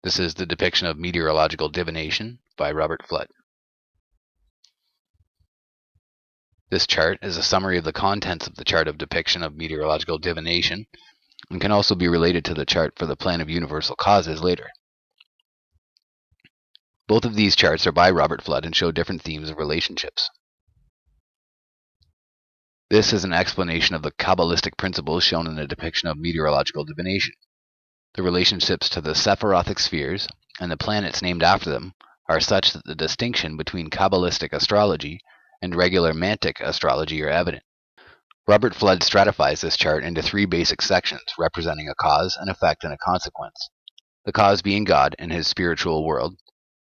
This is the depiction of meteorological divination by Roberti Fludd. This chart is a summary of the contents of the chart of depiction of meteorological divination and can also be related to the chart for the plan of universal causes later. Both of these charts are by Roberti Fludd and show different themes of relationships. This is an explanation of the Kabbalistic principles shown in the depiction of meteorological divination. The relationships to the Sephirothic spheres and the planets named after them are such that the distinction between Kabbalistic astrology and regular mantic astrology are evident. Roberti Fludd stratifies this chart into three basic sections representing a cause, an effect, and a consequence. The cause being God and his spiritual world,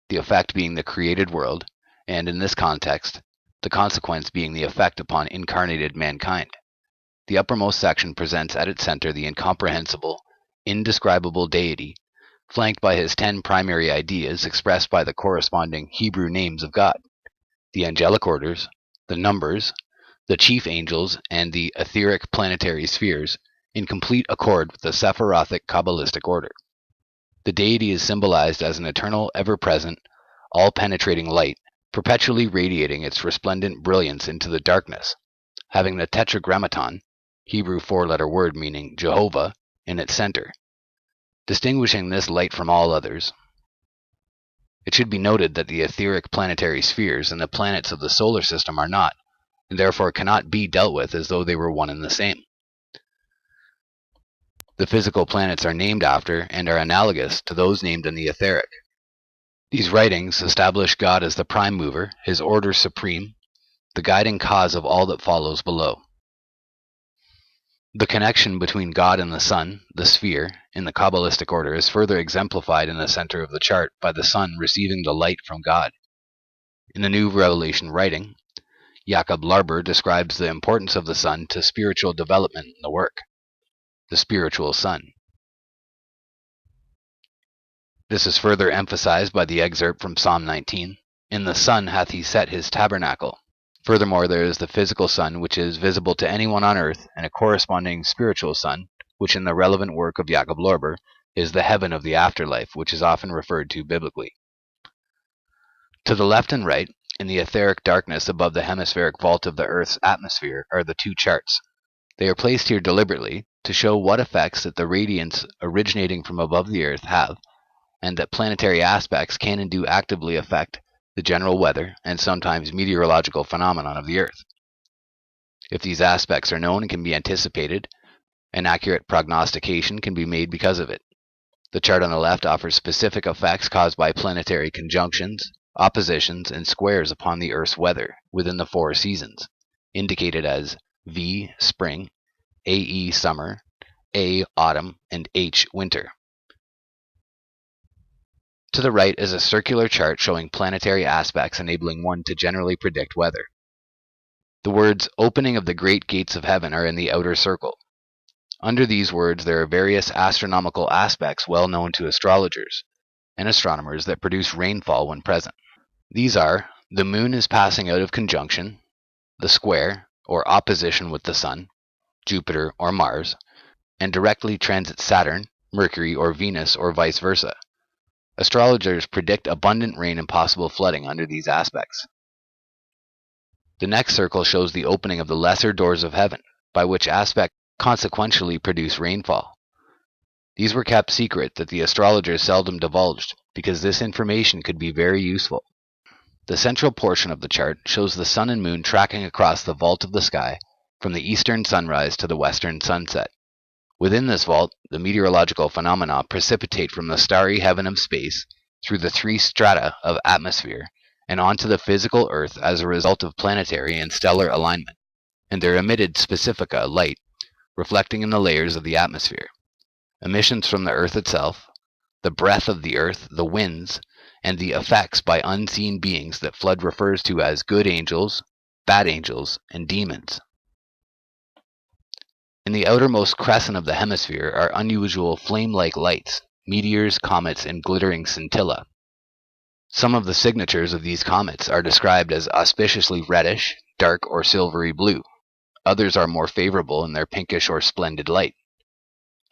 the effect being the created world, and in this context, the consequence being the effect upon incarnated mankind. The uppermost section presents at its center the incomprehensible, indescribable deity, flanked by his 10 primary ideas expressed by the corresponding Hebrew names of God, the angelic orders, the numbers, the chief angels, and the etheric planetary spheres, in complete accord with the Sephirothic Kabbalistic order. The deity is symbolized as an eternal, ever-present, all-penetrating light, perpetually radiating its resplendent brilliance into the darkness, having the tetragrammaton, Hebrew 4-letter word meaning Jehovah, in its center, distinguishing this light from all others. It should be noted that the etheric planetary spheres and the planets of the solar system are not, and therefore cannot be dealt with as though they were one and the same. The physical planets are named after and are analogous to those named in the etheric. These writings establish God as the prime mover, his order supreme, the guiding cause of all that follows below. The connection between God and the sun, the sphere, in the Kabbalistic order is further exemplified in the center of the chart by the sun receiving the light from God. In the New Revelation writing, Jacob Larber describes the importance of the sun to spiritual development in the work, the spiritual sun. This is further emphasized by the excerpt from Psalm 19, "In the sun hath he set his tabernacle." Furthermore, there is the physical sun, which is visible to anyone on earth, and a corresponding spiritual sun, which in the relevant work of Jacob Larber is the heaven of the afterlife, which is often referred to biblically. To the left and right, in the etheric darkness above the hemispheric vault of the Earth's atmosphere, are the two charts. They are placed here deliberately to show what effects that the radiance originating from above the Earth have, and that planetary aspects can and do actively affect the general weather and sometimes meteorological phenomenon of the Earth. If these aspects are known and can be anticipated, an accurate prognostication can be made because of it. The chart on the left offers specific effects caused by planetary conjunctions, oppositions, and squares upon the Earth's weather within the 4 seasons, indicated as V, spring, AE, summer, A, autumn, and H, winter. To the right is a circular chart showing planetary aspects enabling one to generally predict weather. The words "opening of the great gates of heaven" are in the outer circle. Under these words there are various astronomical aspects well known to astrologers and astronomers that produce rainfall when present. These are: the moon is passing out of conjunction, the square, or opposition with the sun, Jupiter or Mars, and directly transits Saturn, Mercury, or Venus, or vice versa. Astrologers predict abundant rain and possible flooding under these aspects. The next circle shows the opening of the lesser doors of heaven, by which aspects consequentially produce rainfall. These were kept secret that the astrologers seldom divulged, because this information could be very useful. The central portion of the chart shows the sun and moon tracking across the vault of the sky from the eastern sunrise to the western sunset. Within this vault, the meteorological phenomena precipitate from the starry heaven of space through the 3 strata of atmosphere and onto the physical Earth as a result of planetary and stellar alignment, and their emitted specifica, light, reflecting in the layers of the atmosphere, emissions from the Earth itself, the breath of the Earth, the winds, and the effects by unseen beings that Fludd refers to as good angels, bad angels, and demons. In the outermost crescent of the hemisphere are unusual flame-like lights, meteors, comets, and glittering scintilla. Some of the signatures of these comets are described as auspiciously reddish, dark, or silvery blue. Others are more favorable in their pinkish or splendid light.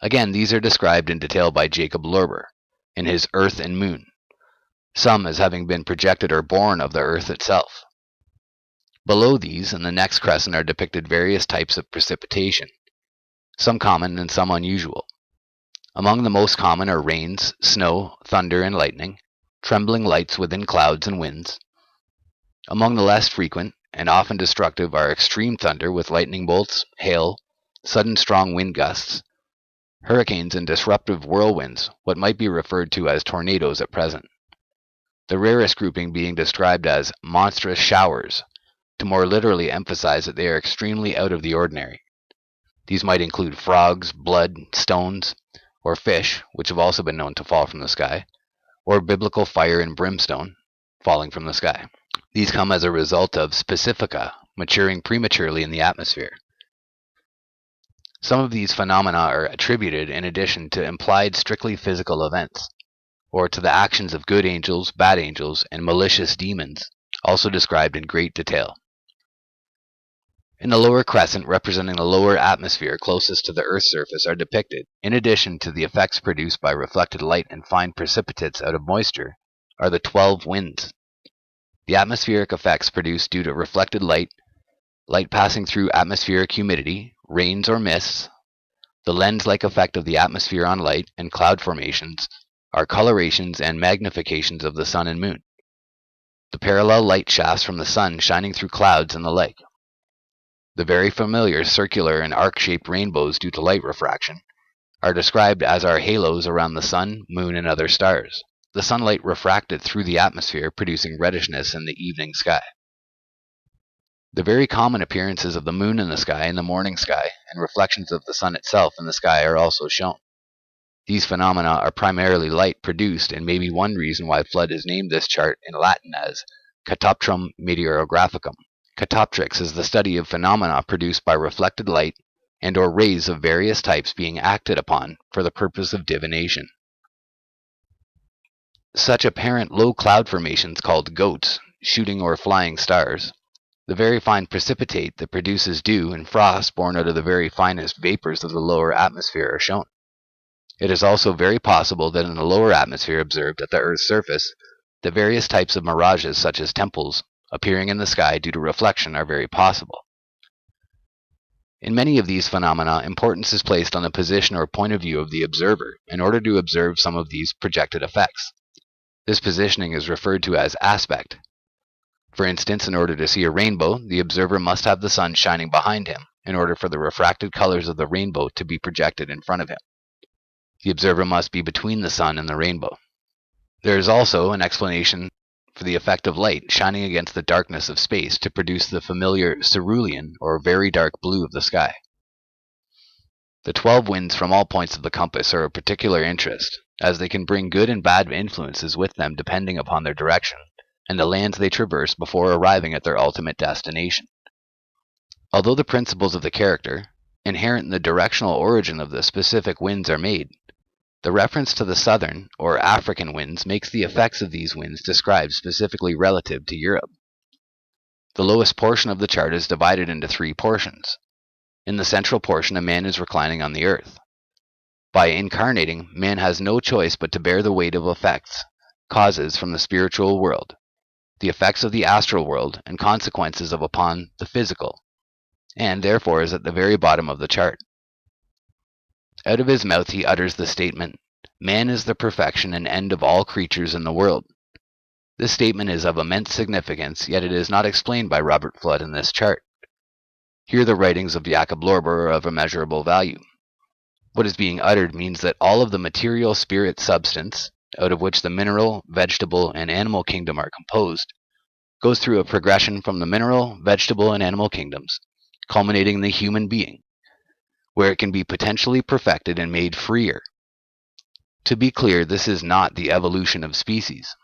Again, these are described in detail by Jacob Larber, in his earth and moon, some as having been projected or born of the earth itself. Below these, in the next crescent, are depicted various types of precipitation, some common and some unusual. Among the most common are rains, snow, thunder, and lightning, trembling lights within clouds and winds. Among the less frequent and often destructive are extreme thunder with lightning bolts, hail, sudden strong wind gusts, hurricanes, and disruptive whirlwinds, what might be referred to as tornadoes at present. The rarest grouping being described as monstrous showers, to more literally emphasize that they are extremely out of the ordinary. These might include frogs, blood, stones, or fish, which have also been known to fall from the sky, or biblical fire and brimstone falling from the sky. These come as a result of specifica maturing prematurely in the atmosphere. Some of these phenomena are attributed, in addition, to implied strictly physical events, or to the actions of good angels, bad angels, and malicious demons, also described in great detail. In the lower crescent, representing the lower atmosphere closest to the Earth's surface, are depicted, in addition to the effects produced by reflected light and fine precipitates out of moisture, are the 12 winds. The atmospheric effects produced due to reflected light, light passing through atmospheric humidity, rains or mists, the lens-like effect of the atmosphere on light, and cloud formations, are colorations and magnifications of the sun and moon. The parallel light shafts from the sun shining through clouds and the like. The very familiar circular and arc-shaped rainbows due to light refraction are described as are halos around the sun, moon, and other stars, the sunlight refracted through the atmosphere producing reddishness in the evening sky. The very common appearances of the moon in the sky in the morning sky and reflections of the sun itself in the sky are also shown. These phenomena are primarily light produced and may be one reason why Fludd has named this chart in Latin as Catoptrum Meteorographicum. Catoptrics is the study of phenomena produced by reflected light and or rays of various types being acted upon for the purpose of divination. Such apparent low cloud formations called goats, shooting or flying stars, the very fine precipitate that produces dew and frost born out of the very finest vapors of the lower atmosphere are shown. It is also very possible that in the lower atmosphere observed at the Earth's surface, the various types of mirages such as temples appearing in the sky due to reflection are very possible. In many of these phenomena, importance is placed on the position or point of view of the observer in order to observe some of these projected effects. This positioning is referred to as aspect. For instance, in order to see a rainbow, the observer must have the sun shining behind him in order for the refracted colors of the rainbow to be projected in front of him. The observer must be between the sun and the rainbow. There is also an explanation for the effect of light shining against the darkness of space to produce the familiar cerulean or very dark blue of the sky. The 12 winds from all points of the compass are of particular interest, as they can bring good and bad influences with them depending upon their direction and the lands they traverse before arriving at their ultimate destination. Although the principles of the character, inherent in the directional origin of the specific winds, are made, the reference to the southern or African winds makes the effects of these winds described specifically relative to Europe. The lowest portion of the chart is divided into 3 portions. In the central portion, a man is reclining on the earth. By incarnating, man has no choice but to bear the weight of effects, causes from the spiritual world, the effects of the astral world, and consequences of upon the physical, and therefore is at the very bottom of the chart. Out of his mouth he utters the statement, "Man is the perfection and end of all creatures in the world." This statement is of immense significance, yet it is not explained by Robert Fludd in this chart. Here the writings of Jacob Lorber are of immeasurable value. What is being uttered means that all of the material spirit substance, out of which the mineral, vegetable, and animal kingdom are composed, goes through a progression from the mineral, vegetable, and animal kingdoms, culminating in the human being, where it can be potentially perfected and made freer. To be clear, this is not the evolution of species.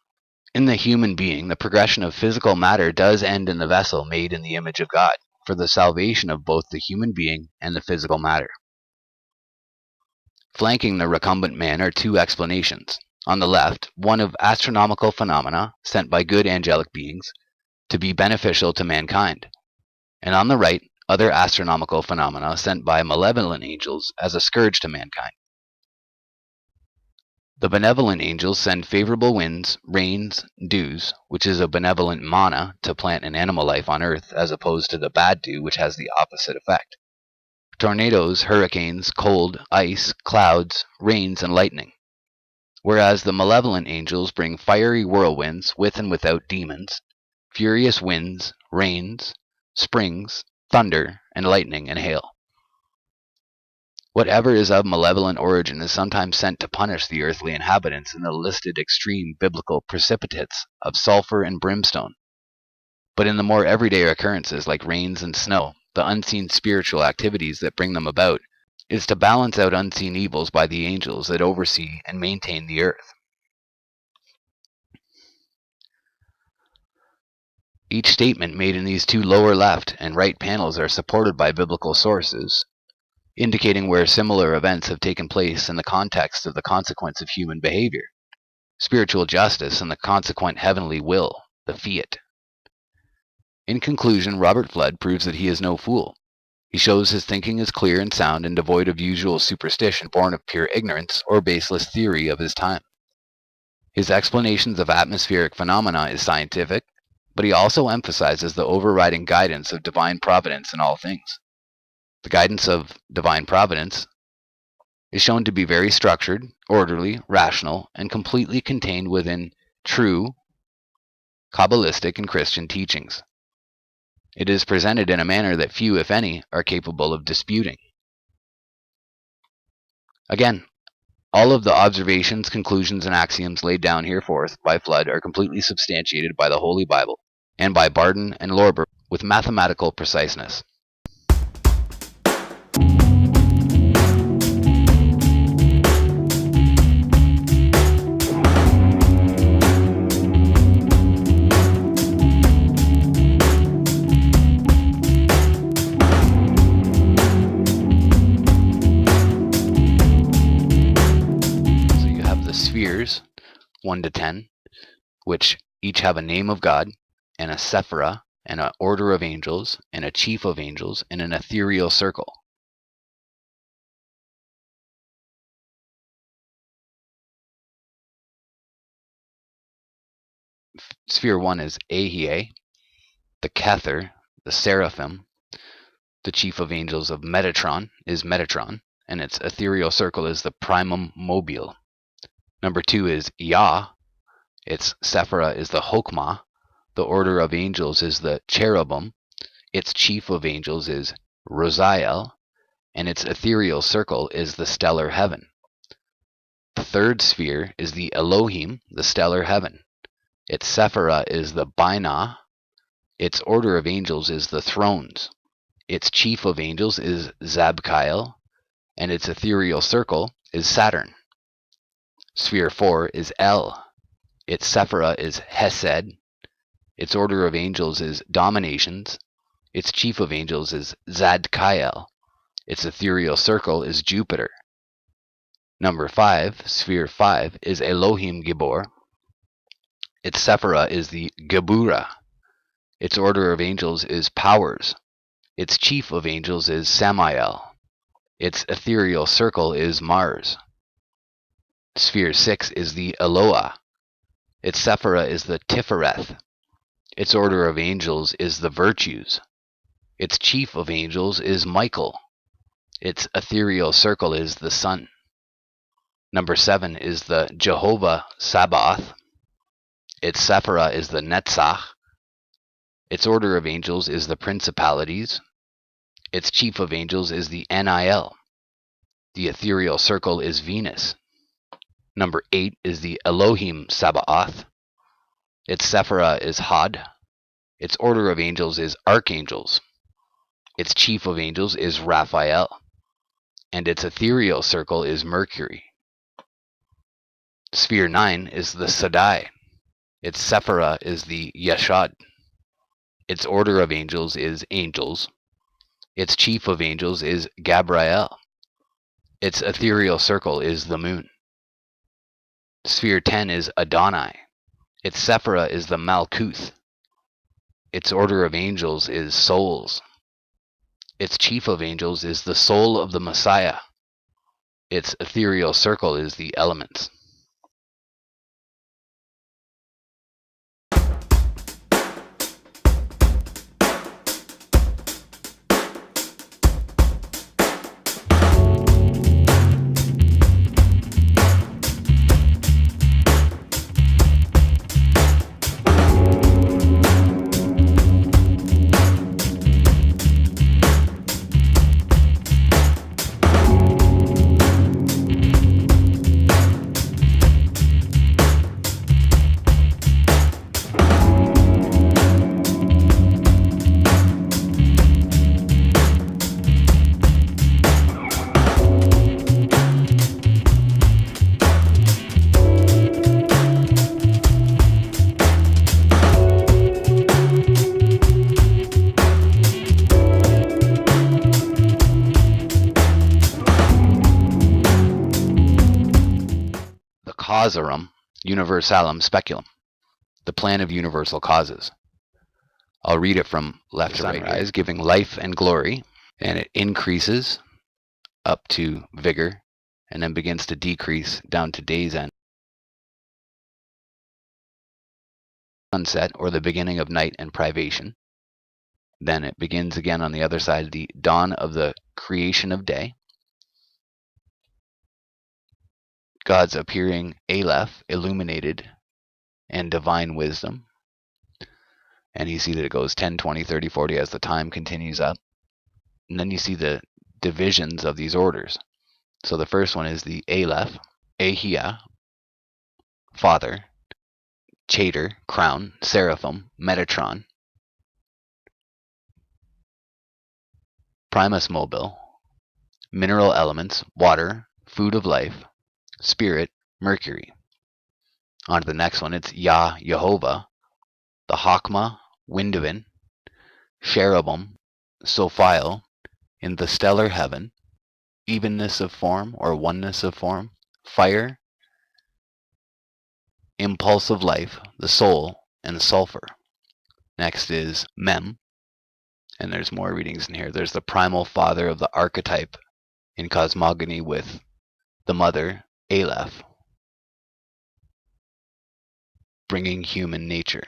In the human being, the progression of physical matter does end in the vessel made in the image of God, for the salvation of both the human being and the physical matter. Flanking the recumbent man are 2 explanations. On the left, one of astronomical phenomena sent by good angelic beings to be beneficial to mankind, and on the right, other astronomical phenomena sent by malevolent angels as a scourge to mankind. The benevolent angels send favorable winds, rains, dews, which is a benevolent mana to plant and animal life on earth, as opposed to the bad dew, which has the opposite effect. Tornadoes, hurricanes, cold, ice, clouds, rains, and lightning. Whereas the malevolent angels bring fiery whirlwinds with and without demons, furious winds, rains, springs, thunder, and lightning and hail. Whatever is of malevolent origin is sometimes sent to punish the earthly inhabitants in the listed extreme biblical precipitates of sulfur and brimstone. But in the more everyday occurrences like rains and snow, the unseen spiritual activities that bring them about is to balance out unseen evils by the angels that oversee and maintain the earth. Each statement made in these two lower left and right panels are supported by biblical sources, indicating where similar events have taken place in the context of the consequence of human behavior, spiritual justice, and the consequent heavenly will, the fiat. In conclusion, Robert Fludd proves that he is no fool. He shows his thinking is clear and sound and devoid of usual superstition born of pure ignorance or baseless theory of his time. His explanations of atmospheric phenomena is scientific, but he also emphasizes the overriding guidance of divine providence in all things. The guidance of divine providence is shown to be very structured, orderly, rational, and completely contained within true Kabbalistic and Christian teachings. It is presented in a manner that few, if any, are capable of disputing. Again, all of the observations, conclusions, and axioms laid down hereforth by Fludd are completely substantiated by the Holy Bible and by Barden and Lorber with mathematical preciseness. Spheres 1 to 10, which each have a name of God, and a sephira, and an order of angels, and a chief of angels, and an ethereal circle. Sphere 1 is Ahia, the Kether, the seraphim. The chief of angels of Metatron is Metatron, and its ethereal circle is the primum mobile. Number 2 is Yah. Its sephira is the Chokmah. The order of angels is the cherubim. Its chief of angels is Roziel, and its ethereal circle is the stellar heaven. The third sphere is the Elohim, the stellar heaven. Its sephira is the Binah. Its order of angels is the thrones. Its chief of angels is Zabkael, and its ethereal circle is Saturn. Sphere 4 is El. Its sephira is Hesed. Its order of angels is Dominations. Its chief of angels is Zadkael. Its ethereal circle is Jupiter. Number 5, Sphere 5, is Elohim Gibor. Its sephira is the Gebura. Its order of angels is Powers. Its chief of angels is Samael. Its ethereal circle is Mars. Sphere 6 is the Eloah. Its sephira is the Tifereth. Its order of angels is the Virtues. Its chief of angels is Michael. Its ethereal circle is the Sun. Number 7 is the Jehovah Sabaoth. Its sephira is the Netzach. Its order of angels is the Principalities. Its chief of angels is the Nil. The ethereal circle is Venus. Number 8 is the Elohim Sabaoth. Its sephira is Hod. Its order of angels is archangels. Its chief of angels is Raphael. And its ethereal circle is Mercury. Sphere 9 is the Shaddai. Its sephira is the Yeshad. Its order of angels is angels. Its chief of angels is Gabriel. Its ethereal circle is the moon. Sphere 10 is Adonai. Its sephira is the Malkuth. Its order of angels is souls. Its chief of angels is the soul of the Messiah. Its ethereal circle is the elements. causarum universalum speculum, the plan of universal causes. I'll read it from left to right. Sunrise, giving life and glory, and it increases up to vigor, and then begins to decrease down to day's end. Sunset, or the beginning of night and privation. Then it begins again on the other side, the dawn of the creation of day. God's appearing Aleph, illuminated, and divine wisdom. And you see that it goes 10, 20, 30, 40 as the time continues up. And then you see the divisions of these orders. So the first one is the Aleph, Ahia, Father, Chater, Crown, Seraphim, Metatron, Primus Mobile, Mineral Elements, Water, Food of Life, Spirit, Mercury. On to the next one, it's Yah, Jehovah, the Chokmah, Windivin, Cherubim, Sophiel, in the stellar heaven, evenness of form or oneness of form, fire, impulse of life, the soul, and sulfur. Next is Mem, and there's more readings in here. There's the primal father of the archetype in cosmogony with the mother, Aleph, bringing human nature.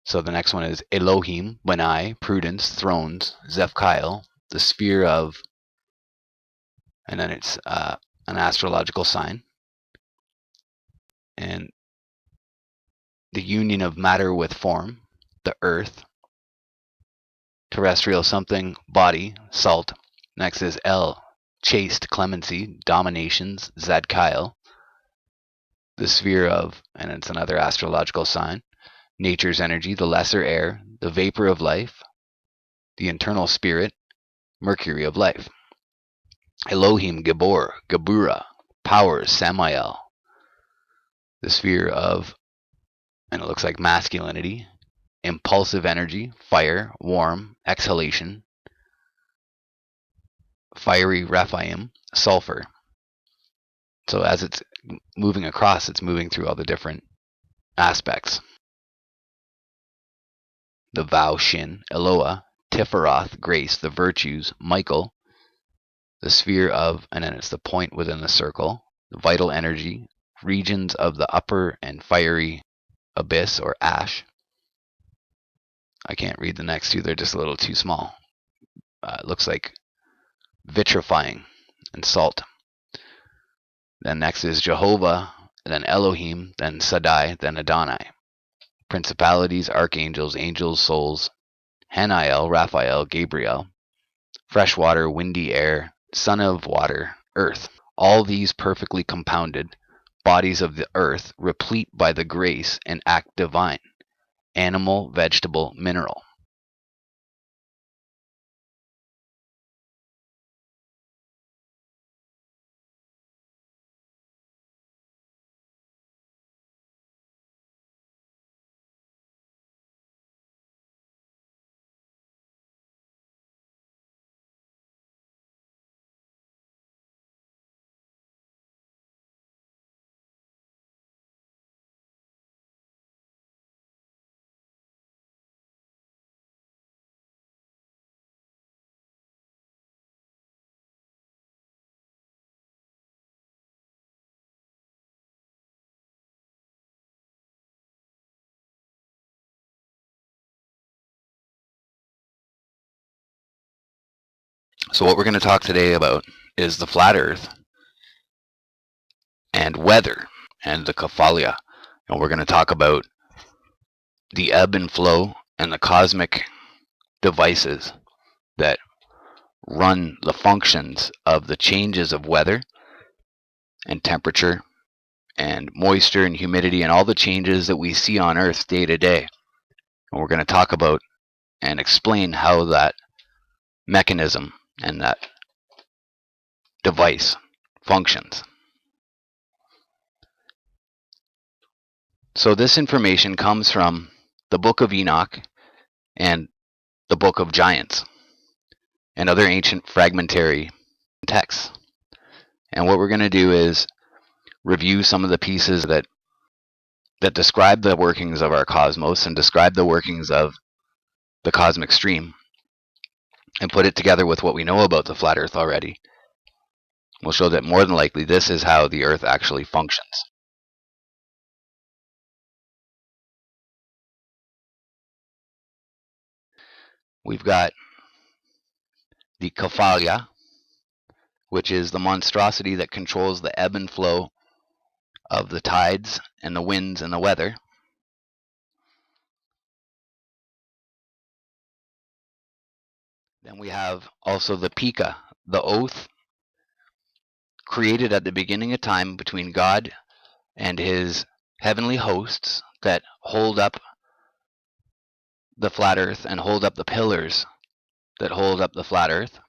So the next one is Elohim, Benai, Prudence, Thrones, Zephkiel, the sphere of, and then it's an astrological sign, and the union of matter with form, the earth, terrestrial something, body, salt. Next is El, chaste, clemency, dominations, Zadkiel, the sphere of, and it's another astrological sign, nature's energy, the lesser air, the vapor of life, the internal spirit, mercury of life. Elohim, Gabor, Gabura, powers, Samael, the sphere of, and it looks like masculinity, impulsive energy, fire, warm, exhalation, fiery Rephaim, sulfur. So as it's moving across, it's moving through all the different aspects. The vow, Shin, Eloah, Tiferoth, grace, the virtues, Michael, the sphere of, and then it's the point within the circle, the vital energy, regions of the upper and fiery abyss or ash. I can't read the next two, they're just a little too small. It looks like vitrifying and salt. Then next is Jehovah, then Elohim, then Sadai, then Adonai. Principalities, archangels, angels, souls, Haniel, Raphael, Gabriel, fresh water, windy air, son of water, earth. All these perfectly compounded, bodies of the earth, replete by the grace and act divine, animal, vegetable, mineral. So what we're going to talk today about is the flat earth and weather and the Kephalaia. And we're going to talk about the ebb and flow and the cosmic devices that run the functions of the changes of weather and temperature and moisture and humidity and all the changes that we see on Earth day to day. And we're going to talk about and explain how that mechanism and that device functions. So this information comes from the Book of Enoch and the Book of Giants and other ancient fragmentary texts. And what we're going to do is review some of the pieces that describe the workings of our cosmos and describe the workings of the cosmic stream, and put it together with what we know about the flat Earth already, will show that more than likely this is how the Earth actually functions. We've got the Kephalaia, which is the monstrosity that controls the ebb and flow of the tides and the winds and the weather. Then we have also the Beka, the oath created at the beginning of time between God and his heavenly hosts that hold up the flat Earth and hold up the pillars that hold up the flat Earth,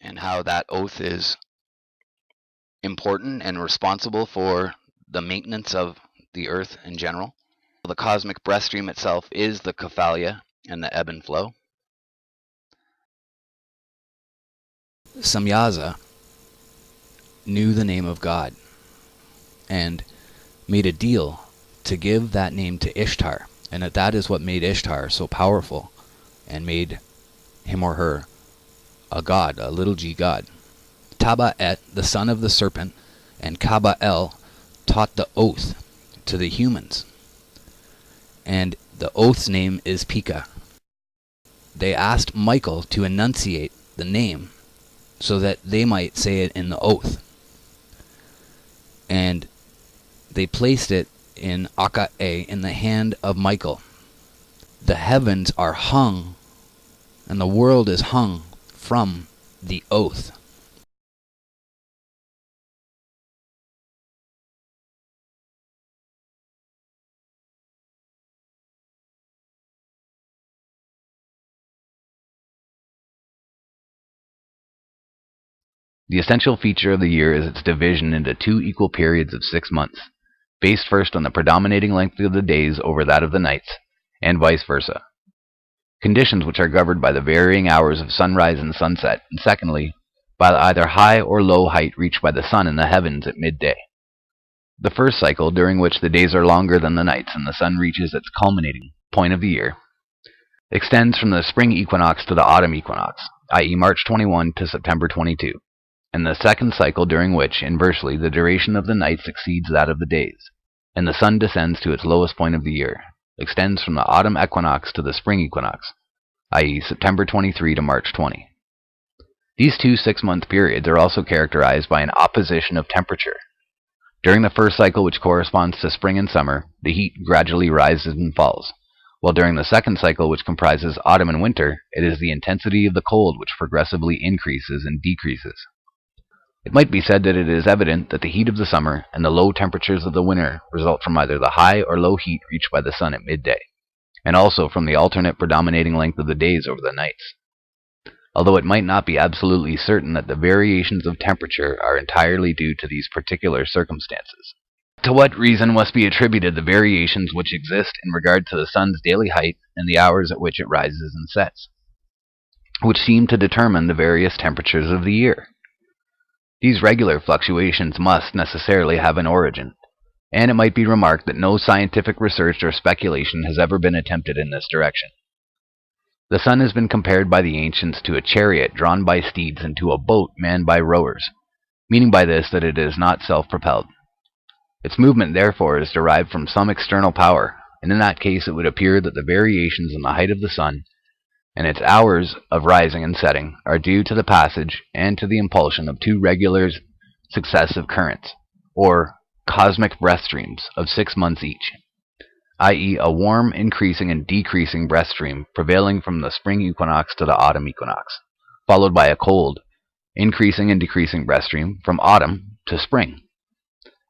and how that oath is important and responsible for the maintenance of the Earth in general. The cosmic breath stream itself is the Kephalaia and the ebb and flow. Samyaza knew the name of God and made a deal to give that name to Ishtar, and that is what made Ishtar so powerful and made him or her a god, a little g god. Taba'et, the son of the serpent, and Kaba'el taught the oath to the humans, and the oath's name is Beka. They asked Michael to enunciate the name so that they might say it in the oath, and they placed it in Aka'e, in the hand of Michael. The heavens are hung, and the world is hung from the oath. The essential feature of the year is its division into 2 equal periods of 6 months, based first on the predominating length of the days over that of the nights, and vice versa. Conditions which are governed by the varying hours of sunrise and sunset, and secondly, by either high or low height reached by the sun in the heavens at midday. The first cycle, during which the days are longer than the nights and the sun reaches its culminating point of the year, extends from the spring equinox to the autumn equinox, i.e. March 21 to September 22. And the second cycle, during which, inversely, the duration of the nights exceeds that of the days, and the sun descends to its lowest point of the year, extends from the autumn equinox to the spring equinox, i.e. September 23 to March 20. These 2 6-month periods are also characterized by an opposition of temperature. During the first cycle, which corresponds to spring and summer, the heat gradually rises and falls, while during the second cycle, which comprises autumn and winter, it is the intensity of the cold which progressively increases and decreases. It might be said that it is evident that the heat of the summer and the low temperatures of the winter result from either the high or low heat reached by the sun at midday, and also from the alternate predominating length of the days over the nights. Although it might not be absolutely certain that the variations of temperature are entirely due to these particular circumstances. To what reason must be attributed the variations which exist in regard to the sun's daily height and the hours at which it rises and sets, which seem to determine the various temperatures of the year? These regular fluctuations must necessarily have an origin, and it might be remarked that no scientific research or speculation has ever been attempted in this direction. The sun has been compared by the ancients to a chariot drawn by steeds and to a boat manned by rowers, meaning by this that it is not self-propelled. Its movement, therefore, is derived from some external power, and in that case it would appear that the variations in the height of the sun and its hours of rising and setting are due to the passage and to the impulsion of 2 regular successive currents, or cosmic breath streams, of 6 months each, i.e. a warm increasing and decreasing breath stream prevailing from the spring equinox to the autumn equinox, followed by a cold, increasing and decreasing breath stream from autumn to spring.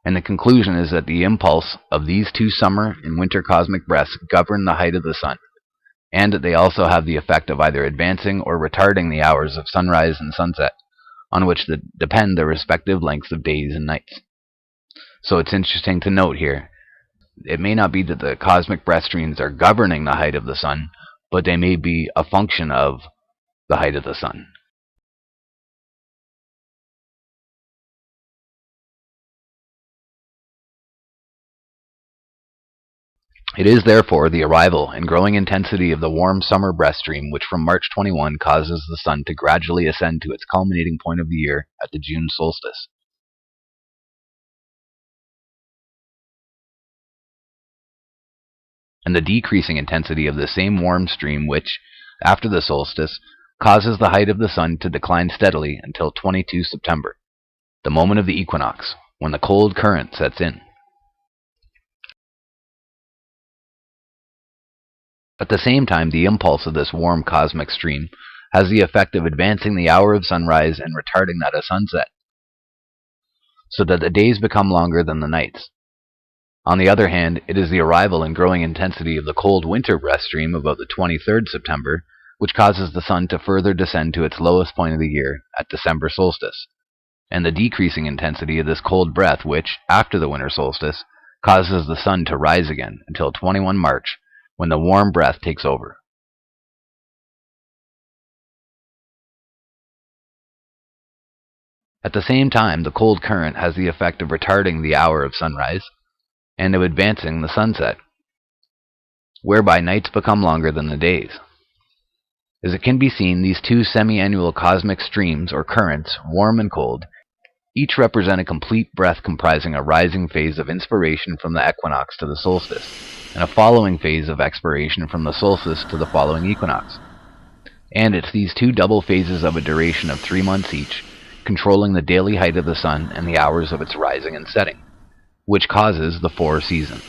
And the conclusion is that the impulse of these 2 summer and winter cosmic breaths govern the height of the sun, and that they also have the effect of either advancing or retarding the hours of sunrise and sunset, on which depend their respective lengths of days and nights. So it's interesting to note here, it may not be that the cosmic breath streams are governing the height of the sun, but they may be a function of the height of the sun. It is therefore the arrival and growing intensity of the warm summer breath stream which from March 21 causes the sun to gradually ascend to its culminating point of the year at the June solstice. And the decreasing intensity of the same warm stream which, after the solstice, causes the height of the sun to decline steadily until 22 September, the moment of the equinox, when the cold current sets in. At the same time, the impulse of this warm cosmic stream has the effect of advancing the hour of sunrise and retarding that of sunset, so that the days become longer than the nights. On the other hand, it is the arrival and growing intensity of the cold winter breath stream about the 23rd September, which causes the sun to further descend to its lowest point of the year at December solstice, and the decreasing intensity of this cold breath which, after the winter solstice, causes the sun to rise again until 21 March, when the warm breath takes over. At the same time, the cold current has the effect of retarding the hour of sunrise and of advancing the sunset, whereby nights become longer than the days. As it can be seen, these two semi-annual cosmic streams or currents, warm and cold, each represent a complete breath comprising a rising phase of inspiration from the equinox to the solstice, and a following phase of expiration from the solstice to the following equinox. And it's these two double phases of a duration of 3 months each, controlling the daily height of the sun and the hours of its rising and setting, which causes the 4 seasons.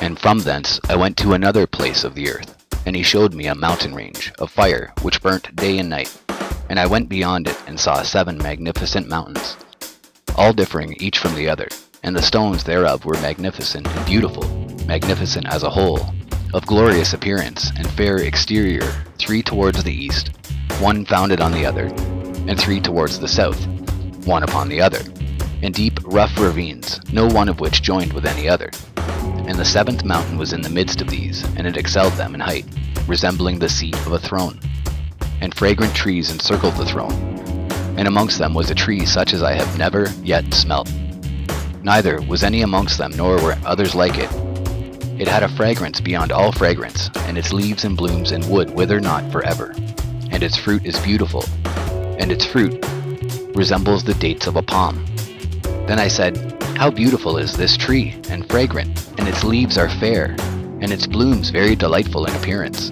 And from thence I went to another place of the earth, and he showed me a mountain range of fire which burnt day and night. And I went beyond it and saw 7 magnificent mountains, all differing each from the other, and the stones thereof were magnificent and beautiful, magnificent as a whole, of glorious appearance and fair exterior, 3 towards the east, 1 founded on the other, and 3 towards the south, 1 upon the other, and deep rough ravines, no one of which joined with any other. And the 7th mountain was in the midst of these, and it excelled them in height, resembling the seat of a throne. And fragrant trees encircled the throne, and amongst them was a tree such as I have never yet smelt. Neither was any amongst them, nor were others like it. It had a fragrance beyond all fragrance, and its leaves and blooms and wood wither not forever. And its fruit is beautiful, and its fruit resembles the dates of a palm. Then I said, how beautiful is this tree, and fragrant, and its leaves are fair, and its blooms very delightful in appearance.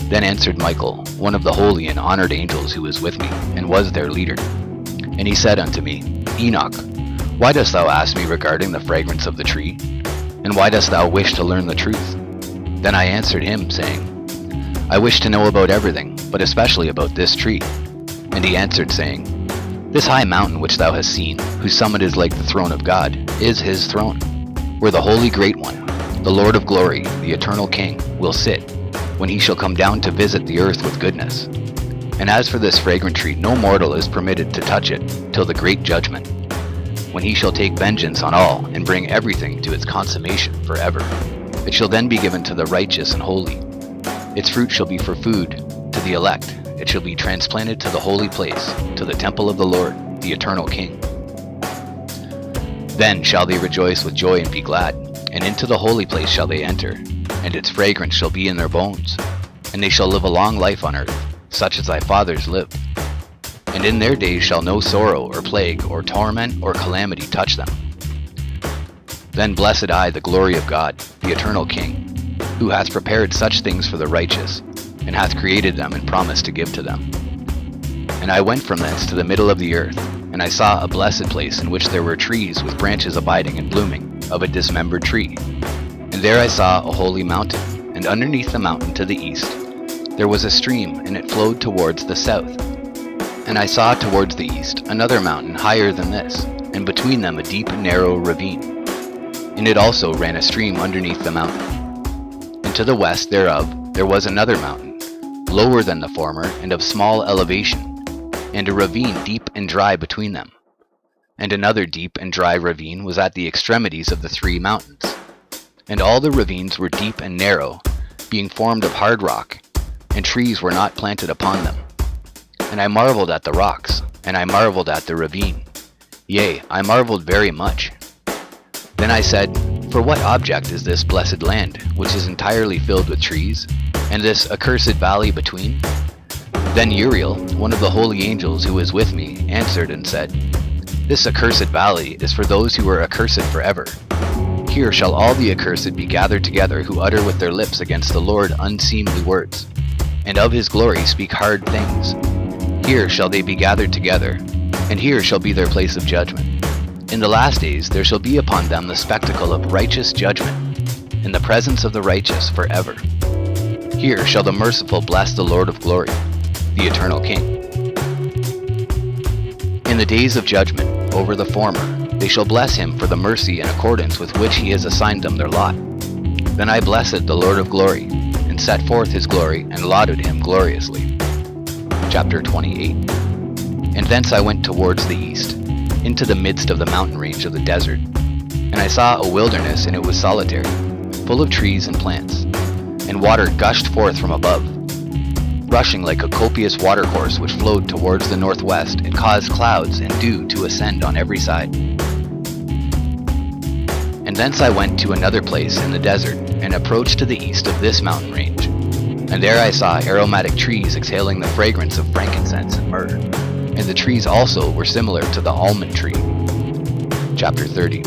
Then answered Michael, one of the holy and honored angels who was with me, and was their leader. And he said unto me, Enoch, why dost thou ask me regarding the fragrance of the tree? And why dost thou wish to learn the truth? Then I answered him, saying, I wish to know about everything, but especially about this tree. And he answered, saying, this high mountain which thou hast seen, whose summit is like the throne of God, is his throne, where the Holy Great One, the Lord of glory, the eternal King, will sit, when he shall come down to visit the earth with goodness. And as for this fragrant tree, no mortal is permitted to touch it till the great judgment, when he shall take vengeance on all, and bring everything to its consummation forever. It shall then be given to the righteous and holy. Its fruit shall be for food to the elect. It shall be transplanted to the holy place, to the temple of the Lord, the eternal King. Then shall they rejoice with joy and be glad, and into the holy place shall they enter, and its fragrance shall be in their bones. And they shall live a long life on earth, such as thy fathers lived. And in their days shall no sorrow or plague or torment or calamity touch them. Then blessed I the glory of God, the eternal King, who hath prepared such things for the righteous, and hath created them and promised to give to them. And I went from thence to the middle of the earth, and I saw a blessed place in which there were trees with branches abiding and blooming, of a dismembered tree. And there I saw a holy mountain, and and underneath the mountain to the east there was a stream, and it flowed towards the south. And I saw towards the east another mountain higher than this, and between them a deep and narrow ravine. And it also ran a stream underneath the mountain. And to the west thereof there was another mountain, lower than the former, and of small elevation, and a ravine deep and dry between them. And another deep and dry ravine was at the extremities of the three mountains. And all the ravines were deep and narrow, being formed of hard rock, and trees were not planted upon them. And I marveled at the rocks, and I marveled at the ravine. Yea, I marveled very much. Then I said, For what object is this blessed land, which is entirely filled with trees, and this accursed valley between? Then Uriel, one of the holy angels who was with me, answered and said, This accursed valley is for those who are accursed forever. Here shall all the accursed be gathered together who utter with their lips against the Lord unseemly words, and of his glory speak hard things. Here shall they be gathered together, and here shall be their place of judgment. In the last days there shall be upon them the spectacle of righteous judgment, in the presence of the righteous forever. Here shall the merciful bless the Lord of glory, the eternal King. In the days of judgment over the former, they shall bless him for the mercy in accordance with which he has assigned them their lot. Then I blessed the Lord of glory, and set forth his glory, and lauded him gloriously. Chapter 28. And thence I went towards the east, into the midst of the mountain range of the desert. And I saw a wilderness, and it was solitary, full of trees and plants. And water gushed forth from above, rushing like a copious watercourse which flowed towards the northwest, and caused clouds and dew to ascend on every side. And thence I went to another place in the desert, and approached to the east of this mountain range. And there I saw aromatic trees exhaling the fragrance of frankincense and myrrh. And the trees also were similar to the almond tree. Chapter 30.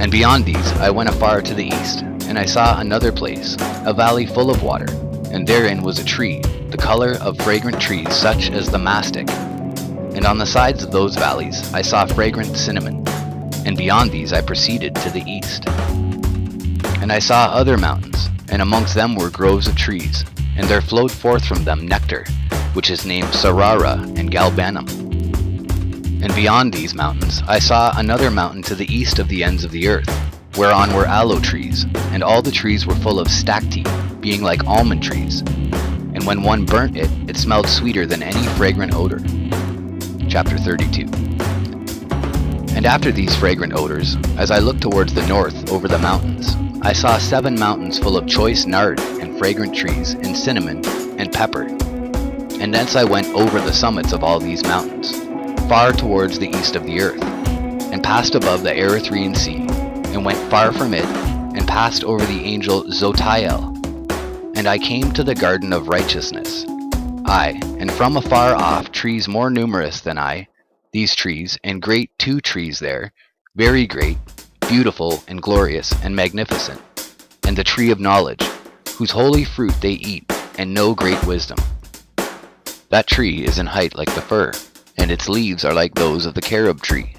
And beyond these I went afar to the east, and I saw another place, a valley full of water, and therein was a tree, the color of fragrant trees such as the mastic. And on the sides of those valleys I saw fragrant cinnamon, and beyond these I proceeded to the east. And I saw other mountains, and amongst them were groves of trees, and there flowed forth from them nectar, which is named Sarara and Galbanum. And beyond these mountains I saw another mountain to the east of the ends of the earth, whereon were aloe trees, and all the trees were full of stacte, being like almond trees. And when one burnt it, it smelled sweeter than any fragrant odor. Chapter 32. And after these fragrant odors, as I looked towards the north over the mountains, I saw 7 mountains full of choice nard and fragrant trees, and cinnamon, and pepper. And thence I went over the summits of all these mountains, far towards the east of the earth, and passed above the Erythraean Sea, and went far from it, and passed over the angel Zotiel. And I came to the garden of righteousness. Ay, and from afar off trees more numerous than I, these trees, and great 2 trees there, very great, beautiful, and glorious, and magnificent, and the tree of knowledge, whose holy fruit they eat, and know great wisdom. That tree is in height like the fir, and its leaves are like those of the carob tree,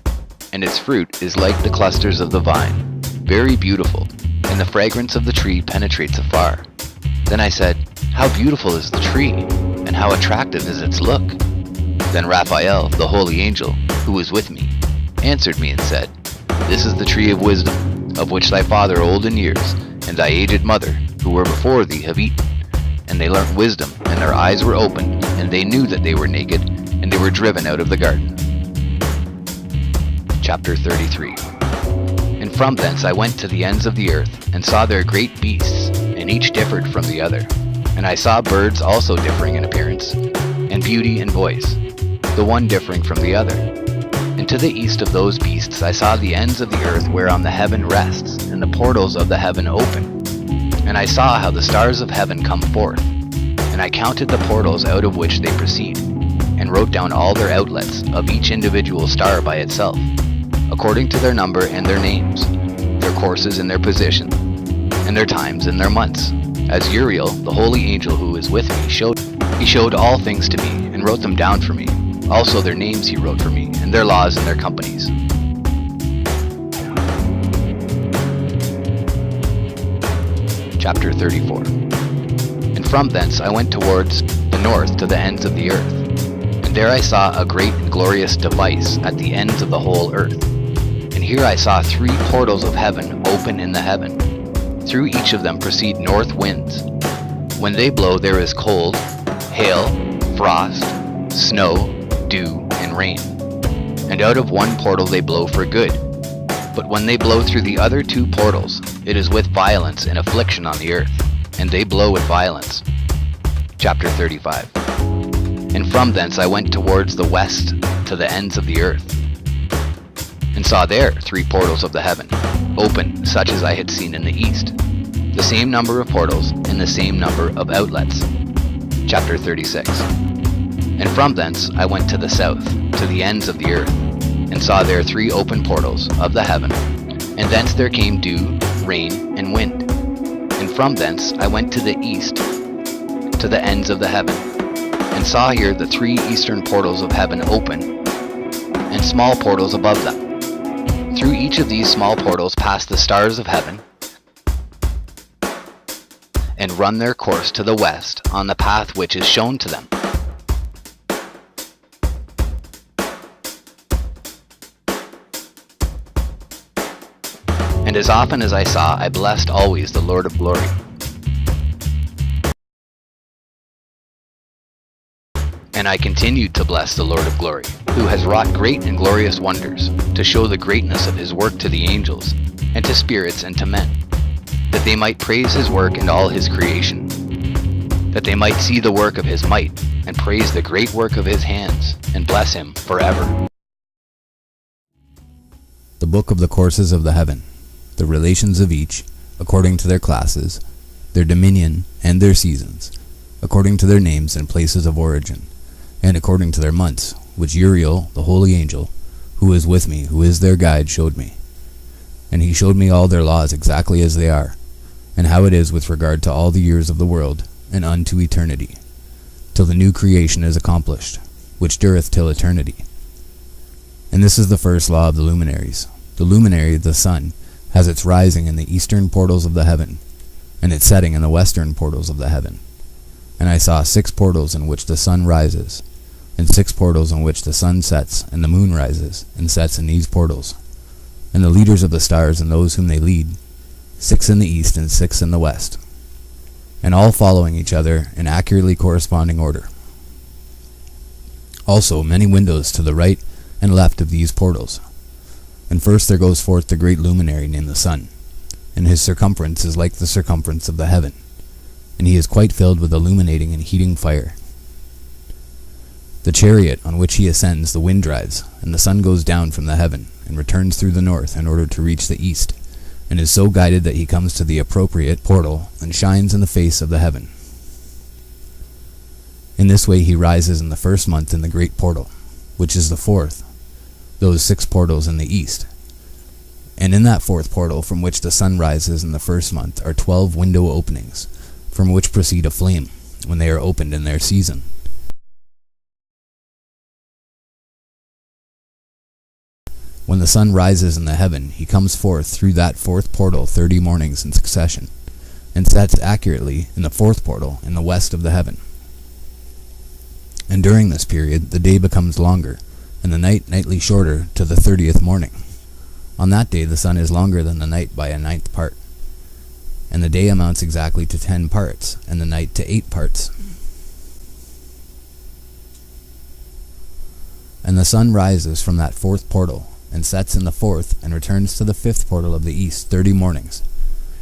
and its fruit is like the clusters of the vine, very beautiful, and the fragrance of the tree penetrates afar. Then I said, How beautiful is the tree, and how attractive is its look! Then Raphael, the holy angel, who was with me, answered me and said, This is the tree of wisdom, of which thy father old in years, and thy aged mother, who were before thee, have eaten. And they learnt wisdom, and their eyes were opened, and they knew that they were naked, and they were driven out of the garden. Chapter 33. And from thence I went to the ends of the earth, and saw there great beasts, and each differed from the other. And I saw birds also differing in appearance, and beauty and voice, the one differing from the other. And to the east of those beasts I saw the ends of the earth whereon the heaven rests, and the portals of the heaven open. And I saw how the stars of heaven come forth, and I counted the portals out of which they proceed, and wrote down all their outlets of each individual star by itself, according to their number and their names, their courses and their position, and their times and their months, as Uriel, the holy angel who is with me, showed. He showed all things to me, and wrote them down for me. Also their names he wrote for me, and their laws and their companies. Chapter 34. And from thence I went towards the north to the ends of the earth. And there I saw a great and glorious device at the ends of the whole earth. And here I saw 3 portals of heaven open in the heaven. Through each of them proceed north winds. When they blow, there is cold, hail, frost, snow, dew, and rain. And out of one portal they blow for good. But when they blow through the other 2 portals, it is with violence and affliction on the earth, and they blow with violence. Chapter 35. And from thence I went towards the west to the ends of the earth, and saw there 3 portals of the heaven, open such as I had seen in the east, the same number of portals and the same number of outlets. Chapter 36. And from thence I went to the south, to the ends of the earth, and saw there 3 open portals of the heaven, and thence there came dew, rain, and wind. And from thence I went to the east, to the ends of the heaven, and saw here the 3 eastern portals of heaven open, and small portals above them. Through each of these small portals pass the stars of heaven, and run their course to the west on the path which is shown to them. And as often as I saw, I blessed always the Lord of glory. And I continued to bless the Lord of glory, who has wrought great and glorious wonders, to show the greatness of his work to the angels, and to spirits and to men, that they might praise his work and all his creation, that they might see the work of his might, and praise the great work of his hands, and bless him forever. The Book of the Courses of the Heaven, the relations of each, according to their classes, their dominion, and their seasons, according to their names and places of origin, and according to their months, which Uriel, the holy angel, who is with me, who is their guide, showed me. And he showed me all their laws exactly as they are, and how it is with regard to all the years of the world, and unto eternity, till the new creation is accomplished, which dureth till eternity. And this is the first law of the luminaries. The luminary, the sun, has its rising in the eastern portals of the heaven, and its setting in the western portals of the heaven. And I saw 6 portals in which the sun rises, and 6 portals in which the sun sets, and the moon rises, and sets in these portals. And the leaders of the stars and those whom they lead, 6 in the east and 6 in the west, and all following each other in accurately corresponding order. Also many windows to the right and left of these portals. And first there goes forth the great luminary named the sun, and his circumference is like the circumference of the heaven, and he is quite filled with illuminating and heating fire. The chariot on which he ascends the wind drives, and the sun goes down from the heaven, and returns through the north in order to reach the east, and is so guided that he comes to the appropriate portal, and shines in the face of the heaven. In this way he rises in the first month in the great portal, which is the 4th, those 6 portals in the east. And in that 4th portal from which the sun rises in the first month are 12 window openings, from which proceed a flame, when they are opened in their season. When the sun rises in the heaven, he comes forth through that 4th portal 30 mornings in succession, and sets accurately in the 4th portal in the west of the heaven. And during this period the day becomes longer, and the night nightly shorter to the 30th morning. On that day the sun is longer than the night by a 9th part, and the day amounts exactly to 10 parts, and the night to 8 parts. And the sun rises from that 4th portal, and sets in the 4th, and returns to the 5th portal of the east 30 mornings,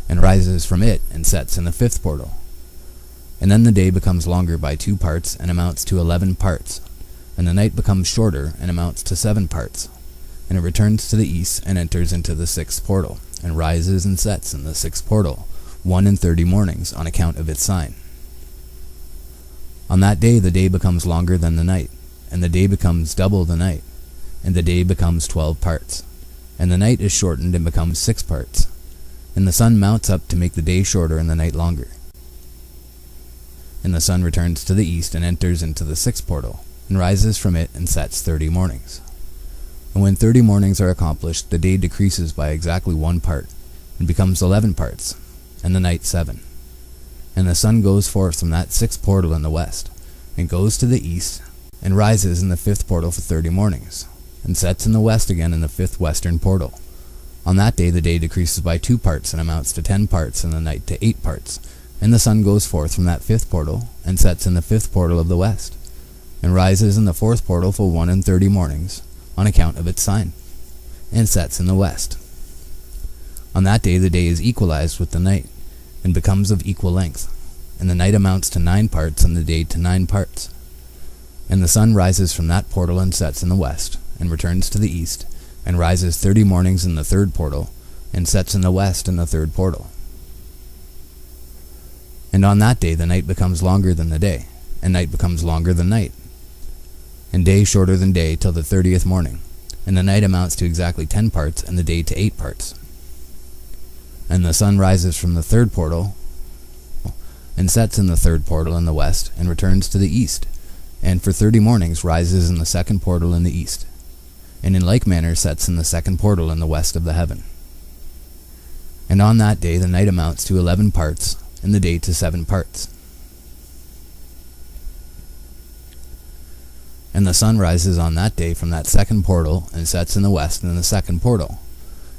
and rises from it, and sets in the 5th portal. And then the day becomes longer by 2 parts, and amounts to 11 parts, and the night becomes shorter, and amounts to 7 parts. And it returns to the east, and enters into the 6th portal, and rises and sets in the 6th portal, 1 in 30 mornings, on account of its sign. On that day the day becomes longer than the night, and the day becomes double the night, and the day becomes 12 parts, and the night is shortened and becomes 6 parts, and the sun mounts up to make the day shorter and the night longer. And the sun returns to the east, and enters into the 6th portal, and rises from it, and sets 30 mornings. And when 30 mornings are accomplished, the day decreases by exactly 1 part, and becomes 11 parts, and the night 7. And the sun goes forth from that 6th portal in the west, and goes to the east, and rises in the 5th portal for 30 mornings, and sets in the west again in the 5th western portal. On that day the day decreases by 2 parts, and amounts to 10 parts, and the night to 8 parts. And the sun goes forth from that 5th portal, and sets in the 5th portal of the west, and rises in the 4th portal for 31 mornings, on account of its sign, and sets in the west. On that day the day is equalized with the night, and becomes of equal length, and the night amounts to 9 parts, and the day to 9 parts. And the sun rises from that portal and sets in the west, and returns to the east, and rises 30 mornings in the 3rd portal, and sets in the west in the 3rd portal. And on that day the night becomes longer than the day, and night becomes longer than night, and day shorter than day till the 30th morning, and the night amounts to exactly 10 parts, and the day to 8 parts. And the sun rises from the 3rd portal, and sets in the 3rd portal in the west, and returns to the east, and for 30 mornings rises in the 2nd portal in the east, and in like manner sets in the 2nd portal in the west of the heaven. And on that day the night amounts to 11 parts, and the day to 7 parts. And the sun rises on that day from that 2nd portal, and sets in the west in the 2nd portal,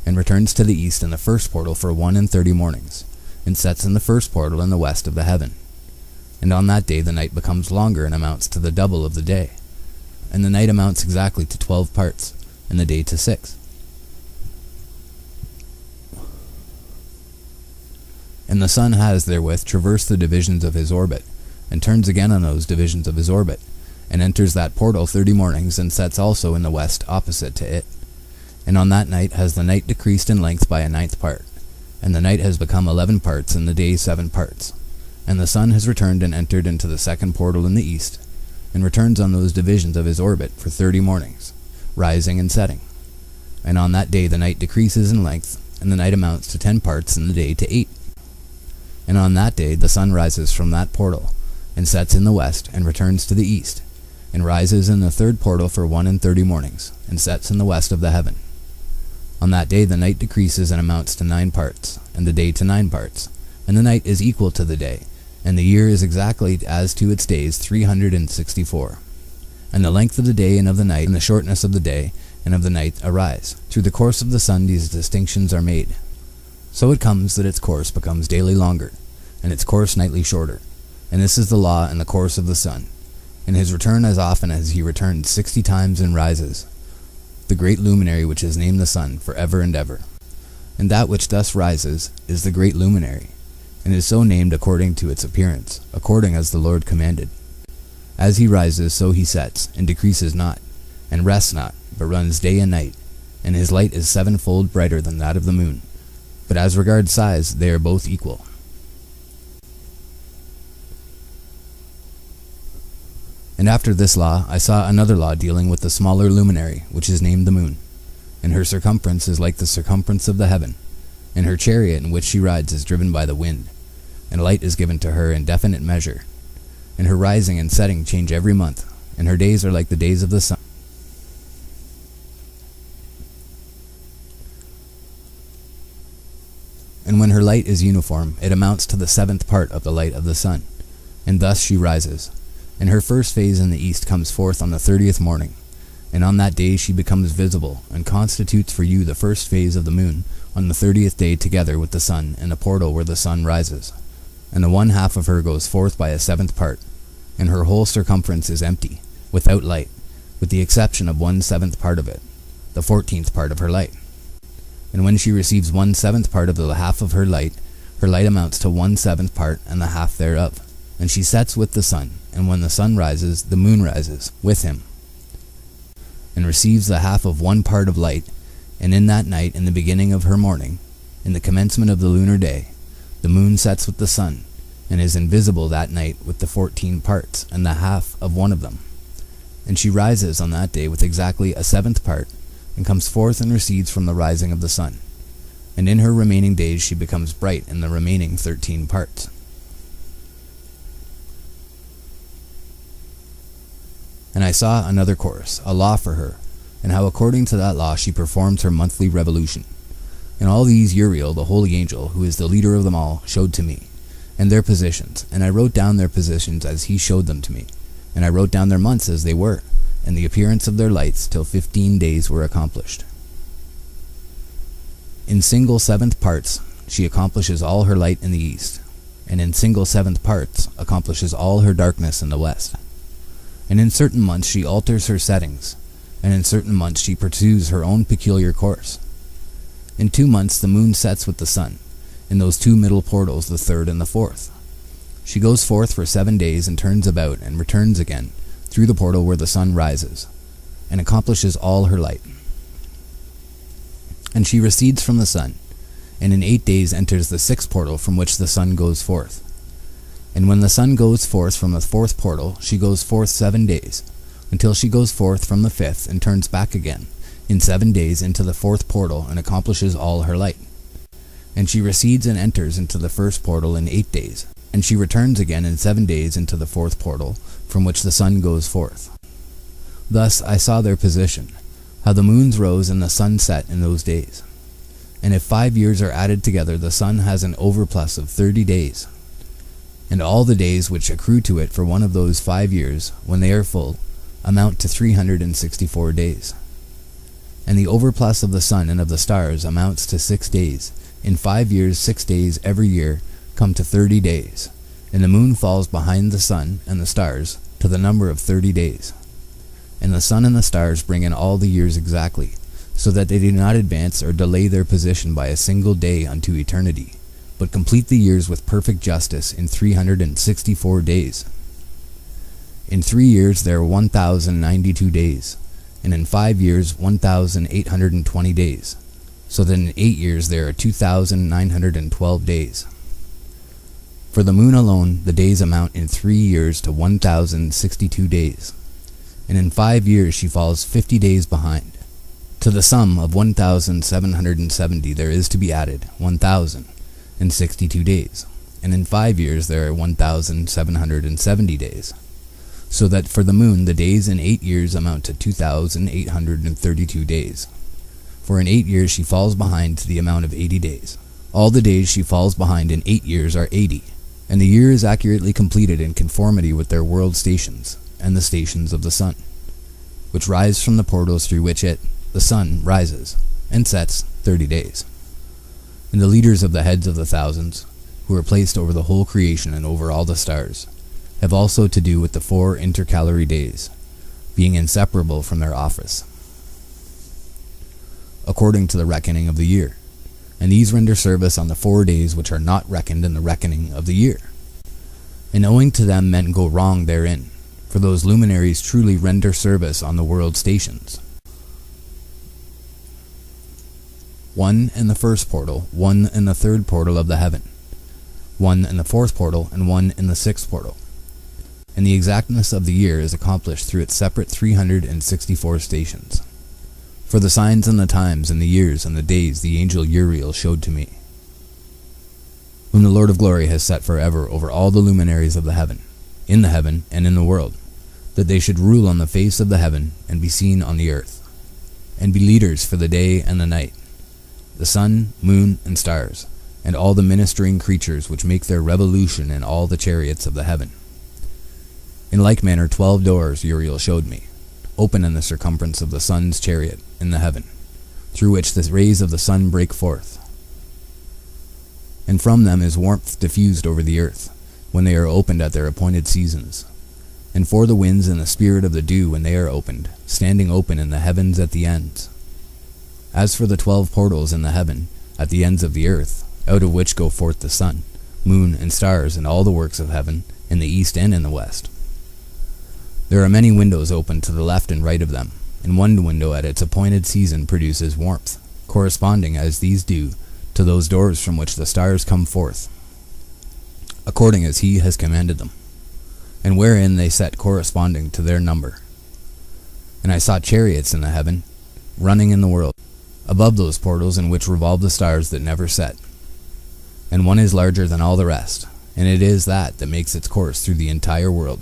and returns to the east in the 1st portal for 31 mornings, and sets in the 1st portal in the west of the heaven. And on that day the night becomes longer, and amounts to the double of the day, and the night amounts exactly to 12 parts, and the day to 6. And the sun has therewith traversed the divisions of his orbit, and turns again on those divisions of his orbit, and enters that portal 30 mornings, and sets also in the west opposite to it. And on that night has the night decreased in length by a 9th part, and the night has become 11 parts, and the day 7 parts. And the sun has returned and entered into the 2nd portal in the east, and returns on those divisions of his orbit for 30 mornings, rising and setting. And on that day the night decreases in length, and the night amounts to 10 parts, and the day to 8. And on that day the sun rises from that portal, and sets in the west, and returns to the east, and rises in the 3rd portal for 31 mornings, and sets in the west of the heaven. On that day the night decreases and amounts to 9 parts, and the day to 9 parts, and the night is equal to the day, and the year is exactly as to its days 364. And the length of the day and of the night, and the shortness of the day and of the night arise. Through the course of the sun these distinctions are made. So it comes that its course becomes daily longer, and its course nightly shorter. And this is the law and the course of the sun. In his return as often as he returns 60 times and rises, the great luminary which is named the sun for ever and ever. And that which thus rises is the great luminary, and is so named according to its appearance, according as the Lord commanded. As he rises, so he sets, and decreases not, and rests not, but runs day and night, and his light is 7-fold brighter than that of the moon. But as regards size, they are both equal. And after this law, I saw another law dealing with the smaller luminary, which is named the moon. And her circumference is like the circumference of the heaven, and her chariot in which she rides is driven by the wind, and light is given to her in definite measure. And her rising and setting change every month, and her days are like the days of the sun. And when her light is uniform, it amounts to the 7th part of the light of the sun, and thus she rises. And her first phase in the east comes forth on the 30th morning, and on that day she becomes visible, and constitutes for you the first phase of the moon on the 30th day together with the sun in the portal where the sun rises. And the 1/2 of her goes forth by a 7th part, and her whole circumference is empty, without light, with the exception of 1/7 part of it, the 14th part of her light. And when she receives 1/7 part of the half of her light amounts to 1/7 part and the half thereof. And she sets with the sun, and when the sun rises, the moon rises with him, and receives the half of 1 part of light. And in that night, in the beginning of her morning, in the commencement of the lunar day, the moon sets with the sun, and is invisible that night with the 14 parts, and the half of 1 of them. And she rises on that day with exactly a 7th part, and comes forth and recedes from the rising of the sun. And in her remaining days she becomes bright in the remaining 13 parts. And I saw another course, a law for her, and how according to that law she performs her monthly revolution. And all these Uriel, the holy angel, who is the leader of them all, showed to me. and their positions, and I wrote down their positions as he showed them to me, and I wrote down their months as they were, and the appearance of their lights till 15 days were accomplished. In single seventh parts she accomplishes all her light in the east, and in single seventh parts accomplishes all her darkness in the west. And in certain months she alters her settings, and in certain months she pursues her own peculiar course. In 2 months the moon sets with the sun, in those 2 middle portals, the third and the fourth. She goes forth for 7 days and turns about and returns again through the portal where the sun rises, and accomplishes all her light. And she recedes from the sun, and in 8 days enters the 6th portal from which the sun goes forth. And when the sun goes forth from the 4th portal, she goes forth 7 days, until she goes forth from the 5th and turns back again in 7 days into the 4th portal and accomplishes all her light. And she recedes and enters into the 1st portal in 8 days, and she returns again in 7 days into the 4th portal from which the sun goes forth. Thus I saw their position, how the moons rose and the sun set in those days. And if 5 years are added together, the sun has an overplus of 30 days. And all the days which accrue to it for one of those 5 years, when they are full, amount to 364 days. And the overplus of the sun and of the stars amounts to 6 days. In 5 years, 6 days every year come to 30 days, and the moon falls behind the sun and the stars to the number of 30 days. And the sun and the stars bring in all the years exactly, so that they do not advance or delay their position by a single day unto eternity, but complete the years with perfect justice in 364 days. In 3 years there are 1,092 days, and in 5 years 1,820 days, so that in 8 years there are 2,912 days. For the moon alone, the days amount in 3 years to 1,062 days, and in 5 years she falls 50 days behind. To the sum of 1,770 there is to be added 1,062 days, and in 5 years there are 1,770 days, so that for the moon the days in 8 years amount to 2,832 days. For in 8 years she falls behind to the amount of 80 days. All the days she falls behind in 8 years are 80, and the year is accurately completed in conformity with their world stations, and the stations of the sun, which rise from the portals through which it, the sun, rises, and sets 30 days. And the leaders of the heads of the thousands, who are placed over the whole creation and over all the stars, have also to do with the 4 intercalary days, being inseparable from their office, according to the reckoning of the year. And these render service on the 4 days which are not reckoned in the reckoning of the year. And owing to them men go wrong therein, for those luminaries truly render service on the world stations. 1 in the 1st portal, 1 in the 3rd portal of the heaven, 1 in the 4th portal, and 1 in the 6th portal. And the exactness of the year is accomplished through its separate 364 stations. For the signs and the times and the years and the days the angel Uriel showed to me, whom the Lord of glory has set forever over all the luminaries of the heaven, in the heaven and in the world, that they should rule on the face of the heaven and be seen on the earth, and be leaders for the day and the night, the sun, moon, and stars, and all the ministering creatures which make their revolution in all the chariots of the heaven. In like manner 12 doors Uriel showed me, open in the circumference of the sun's chariot in the heaven, through which the rays of the sun break forth. And from them is warmth diffused over the earth, when they are opened at their appointed seasons, and for the winds and the spirit of the dew when they are opened, standing open in the heavens at the ends. As for the 12 portals in the heaven, at the ends of the earth, out of which go forth the sun, moon, and stars, and all the works of heaven, in the east and in the west. There are many windows open to the left and right of them, and one window at its appointed season produces warmth, corresponding as these do to those doors from which the stars come forth, according as he has commanded them, and wherein they set corresponding to their number. And I saw chariots in the heaven, running in the world, above those portals in which revolve the stars that never set. And one is larger than all the rest, and it is that makes its course through the entire world.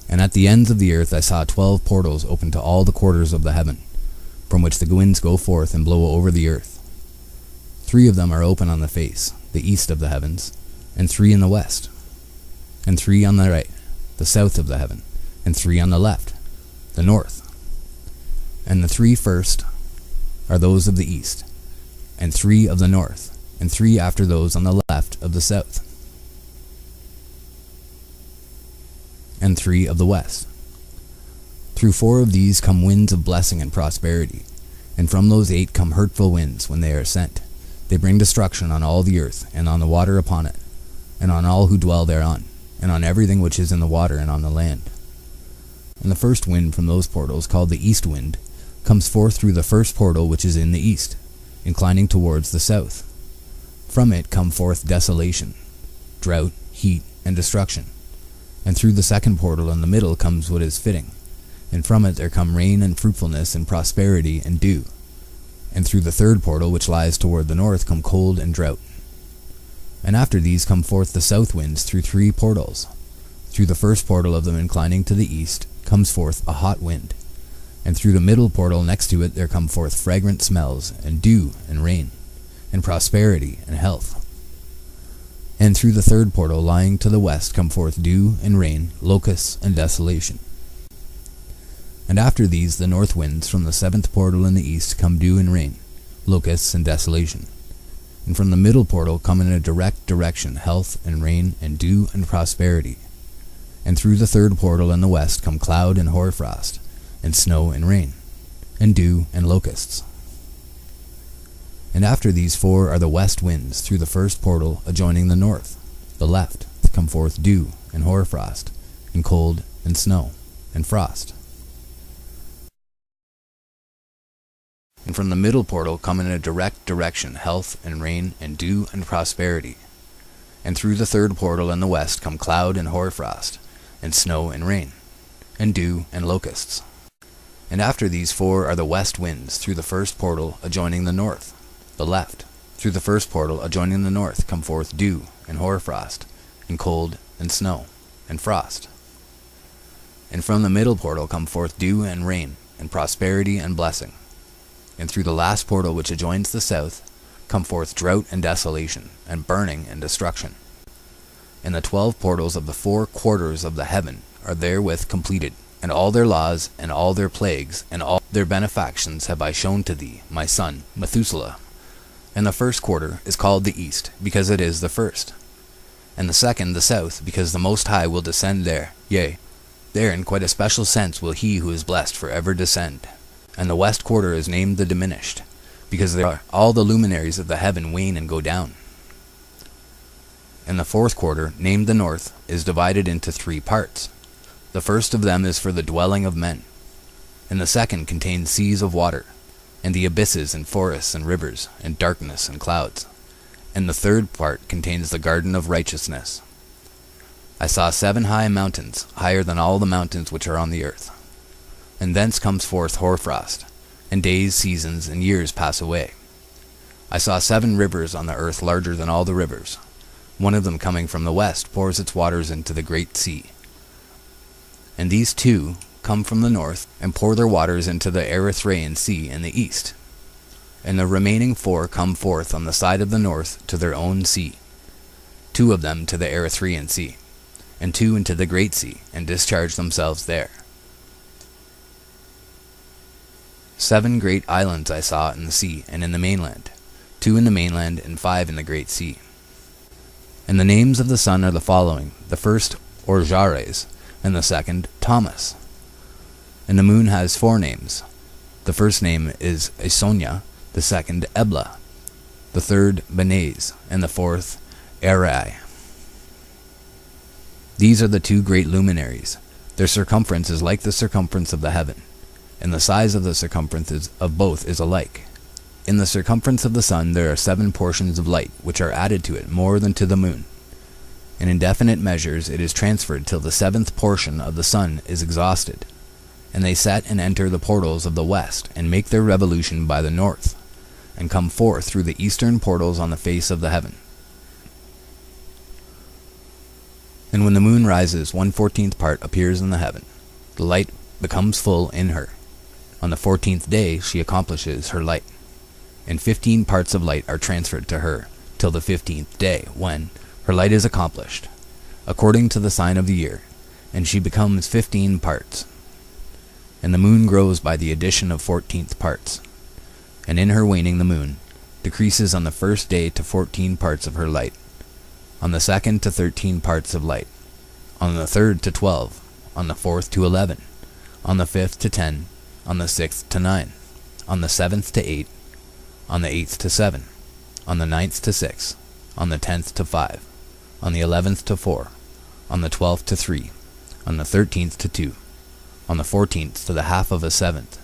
And at the ends of the earth I saw 12 portals open to all the quarters of the heaven, from which the winds go forth and blow over the earth. 3 of them are open on the face, the east of the heavens, and 3 in the west, and 3 on the right, the south of the heaven, and 3 on the left, the north. And the 3 first are those of the east, and 3 of the north, and 3 after those on the left of the south, and 3 of the west. Through 4 of these come winds of blessing and prosperity, and from those 8 come hurtful winds when they are sent. They bring destruction on all the earth, and on the water upon it, and on all who dwell thereon, and on everything which is in the water and on the land. And the first wind from those portals, called the east wind, comes forth through the first portal which is in the east, inclining towards the south. From it come forth desolation, drought, heat, and destruction. And through the second portal in the middle comes what is fitting, and from it there come rain and fruitfulness and prosperity and dew. And through the third portal which lies toward the north come cold and drought. And after these come forth the south winds through 3 portals. Through the first portal of them inclining to the east comes forth a hot wind, and through the middle portal next to it there come forth fragrant smells, and dew, and rain, and prosperity, and health. And through the third portal lying to the west come forth dew, and rain, locusts, and desolation. And after these the north winds from the 7th portal in the east come dew and rain, locusts, and desolation. And from the middle portal come in a direct direction health, and rain, and dew, and prosperity. And through the third portal in the west come cloud and hoarfrost, and snow and rain, and dew and locusts. And after these 4 are the west winds through the first portal adjoining the north, the left, come forth dew and hoarfrost, and cold and snow and frost. And from the middle portal come in a direct direction health and rain and dew and prosperity. And through the third portal in the west come cloud and hoarfrost, and snow and rain, and dew and locusts. And after these 4 are the west winds through the first portal adjoining the north, the left. Through the first portal adjoining the north come forth dew and hoarfrost, and cold and snow and frost. And from the middle portal come forth dew and rain, and prosperity and blessing. And through the last portal which adjoins the south come forth drought and desolation, and burning and destruction. And the 12 portals of the 4 quarters of the heaven are therewith completed, and all their laws, and all their plagues, and all their benefactions have I shown to thee, my son, Methuselah. And the first quarter is called the east, because it is the first. And the second the south, because the Most High will descend there, yea, there in quite a special sense will he who is blessed forever descend. And the west quarter is named the diminished, because there are all the luminaries of the heaven wane and go down. And the fourth quarter, named the north, is divided into 3 parts. The first of them is for the dwelling of men, and the second contains seas of water, and the abysses and forests and rivers, and darkness and clouds. And the third part contains the garden of righteousness. I saw 7 high mountains, higher than all the mountains which are on the earth. And thence comes forth hoarfrost, and days, seasons, and years pass away. I saw 7 rivers on the earth larger than all the rivers. One of them coming from the west pours its waters into the great sea. And these 2 come from the north, and pour their waters into the Erythraean Sea in the east. And the remaining 4 come forth on the side of the north to their own sea, 2 of them to the Erythraean Sea, and 2 into the great sea, and discharge themselves there. 7 great islands I saw in the sea and in the mainland, 2 in the mainland and 5 in the great sea. And the names of the sun are the following: the first Orjares, and the second Thomas. And the moon has 4 names. The first name is Isonia, the second Ebla, the third Benez, and the fourth Erai. These are the 2 great luminaries. Their circumference is like the circumference of the heaven, and the size of the circumference of both is alike. In the circumference of the sun there are 7 portions of light, which are added to it more than to the moon. In indefinite measures it is transferred till the 7th portion of the sun is exhausted. And they set and enter the portals of the west, and make their revolution by the north, and come forth through the eastern portals on the face of the heaven. And when the moon rises, 1/14th part appears in the heaven. The light becomes full in her. On the 14th day she accomplishes her light, and 15 parts of light are transferred to her till the 15th day, when her light is accomplished, according to the sign of the year, and she becomes 15 parts. And the moon grows by the addition of 14th parts, and in her waning the moon decreases on the first day to 14 parts of her light, on the second to 13 parts of light, on the third to 12, on the fourth to 11, on the fifth to 10, on the sixth to 9, on the seventh to 8, on the 8th to 7, on the 9th to 6, on the 10th to 5, on the 11th to 4, on the 12th to 3, on the 13th to 2, on the 14th to the half of a seventh,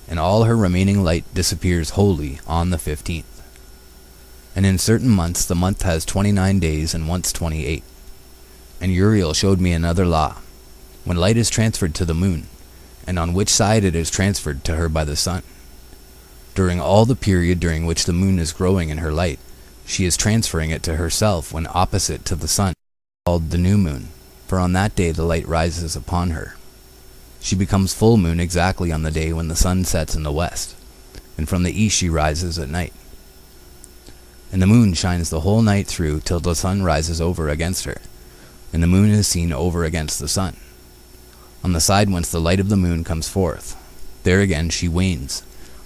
and all her remaining light disappears wholly on the 15th. And in certain months the month has 29 days and once 28. And Uriel showed me another law, when light is transferred to the moon, and on which side it is transferred to her by the sun. During all the period during which the moon is growing in her light, she is transferring it to herself when opposite to the sun, called the new moon, for on that day the light rises upon her. She becomes full moon exactly on the day when the sun sets in the west, and from the east she rises at night. And the moon shines the whole night through till the sun rises over against her, and the moon is seen over against the sun. On the side whence the light of the moon comes forth, there again she wanes,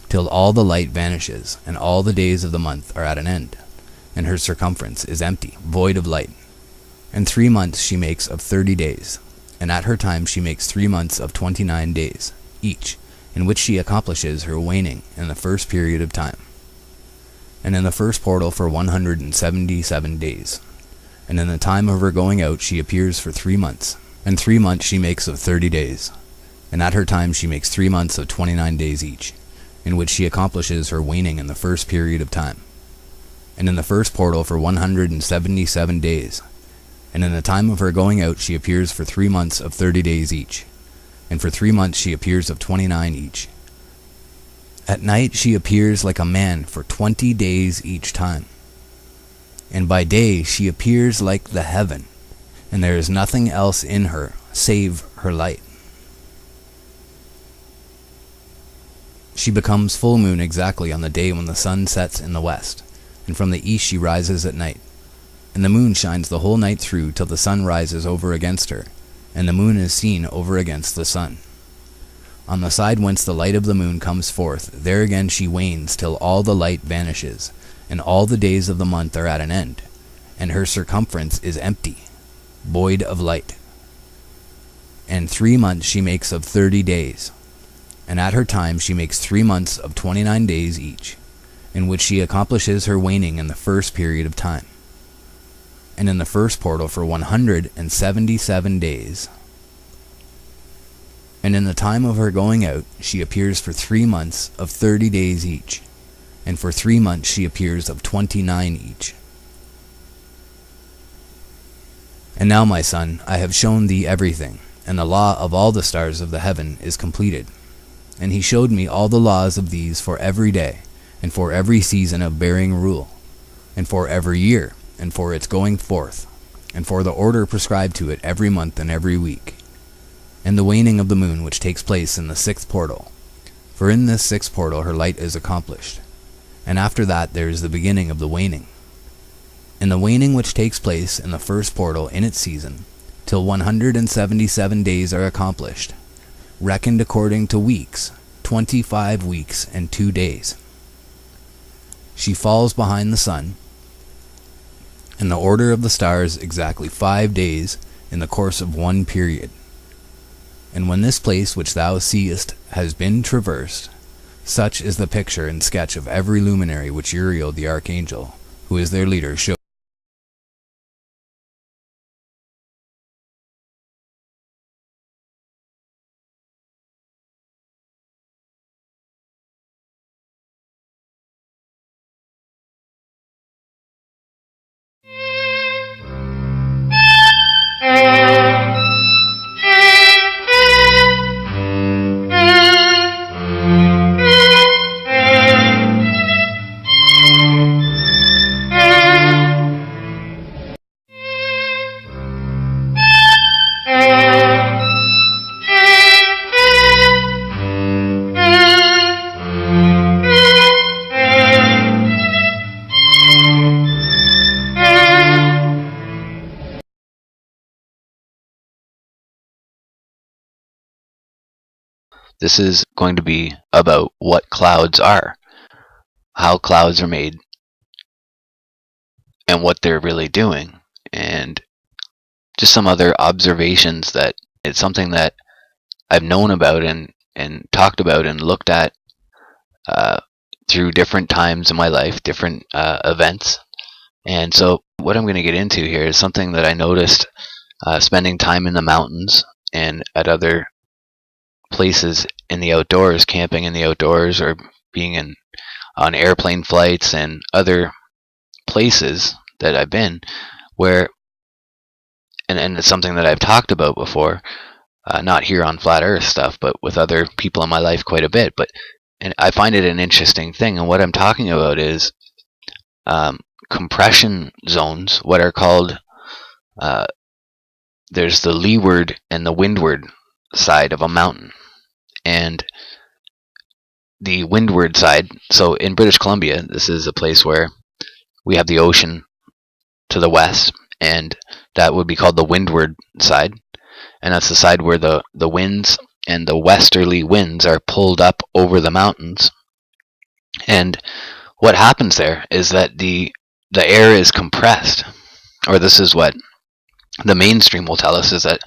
till all the light vanishes, and all the days of the month are at an end, and her circumference is empty, void of light. And 3 months she makes of 30 days, and at her time she makes 3 months of 29 days, each, in which she accomplishes her waning in the first period of time. And in the first portal for 177 days. And in the time of her going out she appears for 3 months, and 3 months she makes of 30 days, and at her time she makes 3 months of 29 days each, in which she accomplishes her waning in the first period of time. And in the first portal for 177 days, and in the time of her going out she appears for 3 months of 30 days each, and for 3 months she appears of 29 each. At night she appears like a man for 20 days each time, and by day she appears like the heaven, and there is nothing else in her save her light. She becomes full moon exactly on the day when the sun sets in the west, and from the east she rises at night, and the moon shines the whole night through till the sun rises over against her, and the moon is seen over against the sun. On the side whence the light of the moon comes forth, there again she wanes till all the light vanishes, and all the days of the month are at an end, and her circumference is empty, void of light. And 3 months she makes of 30 days, and at her time she makes 3 months of 29 days each, in which she accomplishes her waning in the first period of time. And in the first portal for 177 days. And in the time of her going out she appears for 3 months of 30 days each, and for 3 months she appears of 29 each. And now, my son, I have shown thee everything, and the law of all the stars of the heaven is completed. And he showed me all the laws of these for every day, and for every season of bearing rule, and for every year, and for its going forth, and for the order prescribed to it every month and every week, and the waning of the moon which takes place in the 6th portal, for in this 6th portal her light is accomplished, and after that there is the beginning of the waning. And the waning which takes place in the 1st portal in its season, till 177 days are accomplished, reckoned according to weeks, 25 weeks and 2 days. She falls behind the sun, in the order of the stars exactly 5 days in the course of one period. And when this place which thou seest has been traversed, such is the picture and sketch of every luminary which Uriel the archangel, who is their leader, showed. This is going to be about what clouds are, how clouds are made, and what they're really doing, and just some other observations that it's something that I've known about and talked about and looked at through different times in my life, different events. And so what I'm going to get into here is something that I noticed spending time in the mountains and at other places in the outdoors, camping in the outdoors, or being on airplane flights and other places that I've been, where, and it's something that I've talked about before, not here on Flat Earth stuff, but with other people in my life quite a bit. And I find it an interesting thing, and what I'm talking about is compression zones, what are called, there's the leeward and the windward side of a mountain. And the windward side, so in British Columbia, this is a place where we have the ocean to the west, and that would be called the windward side. And that's the side where the winds and the westerly winds are pulled up over the mountains. And what happens there is that the air is compressed, or this is what the mainstream will tell us, is that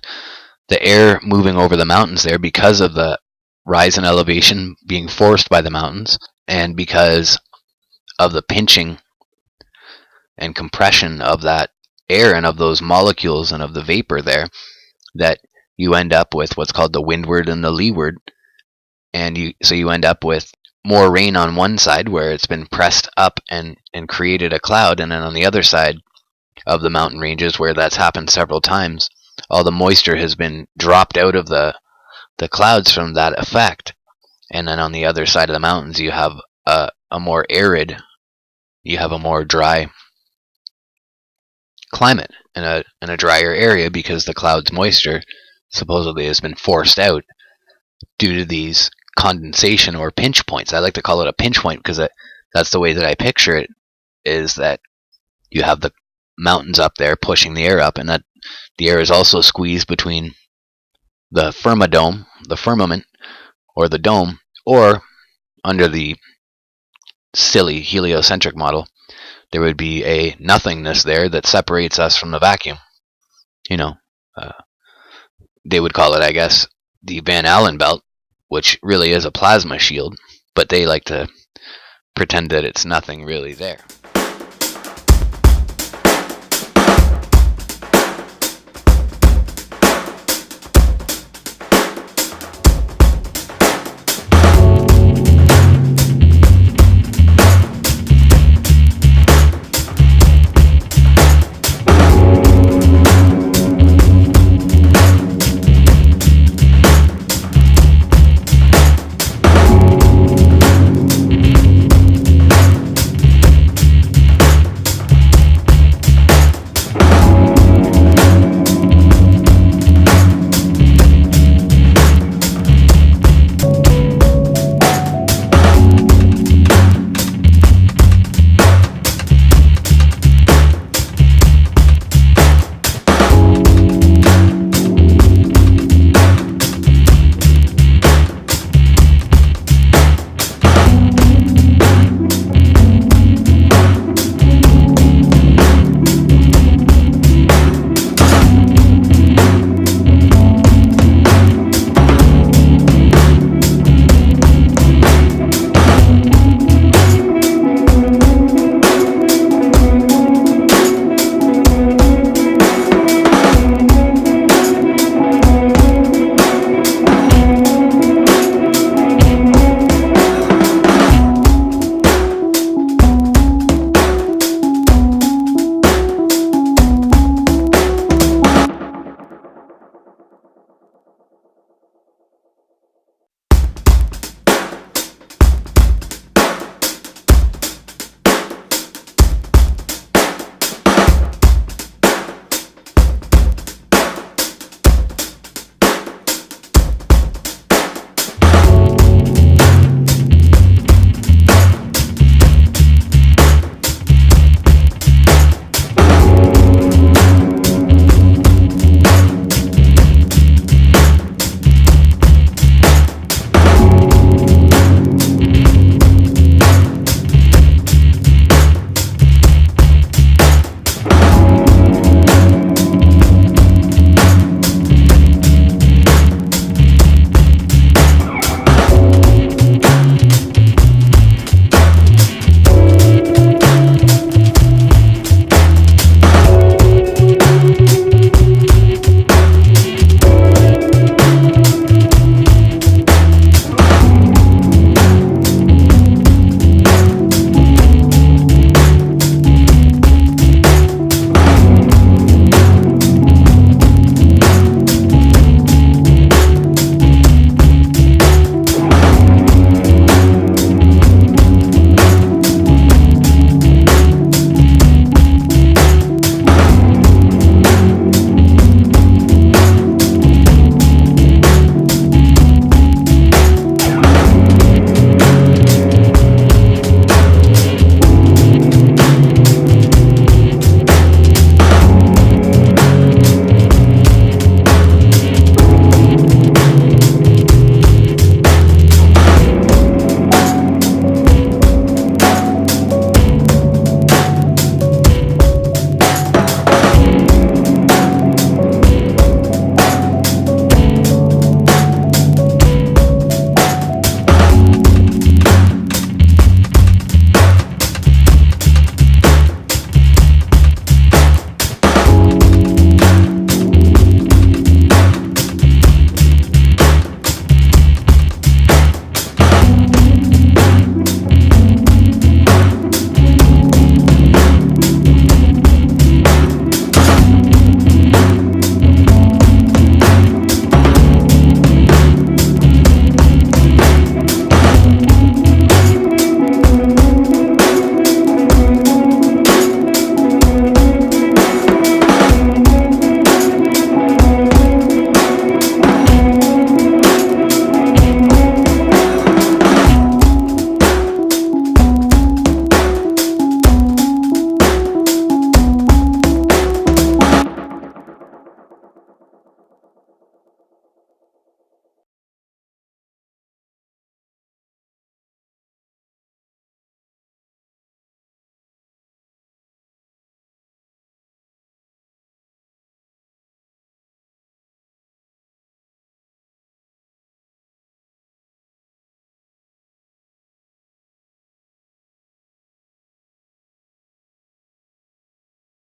the air moving over the mountains there, because of the rise in elevation being forced by the mountains, and because of the pinching and compression of that air and of those molecules and of the vapor there, that you end up with what's called the windward and the leeward. And you end up with more rain on one side where it's been pressed up and created a cloud, and then on the other side of the mountain ranges where that's happened several times, all the moisture has been dropped out of the clouds from that effect. And then on the other side of the mountains you have a more arid, you have a more dry climate and a drier area, because the cloud's moisture supposedly has been forced out due to these condensation or pinch points. I like to call it a pinch point because that's the way that I picture it, is that you have the mountains up there pushing the air up, and that the air is also squeezed between the firmament, or the dome, or under the silly heliocentric model, there would be a nothingness there that separates us from the vacuum. They would call it, I guess, the Van Allen belt, which really is a plasma shield, but they like to pretend that it's nothing really there.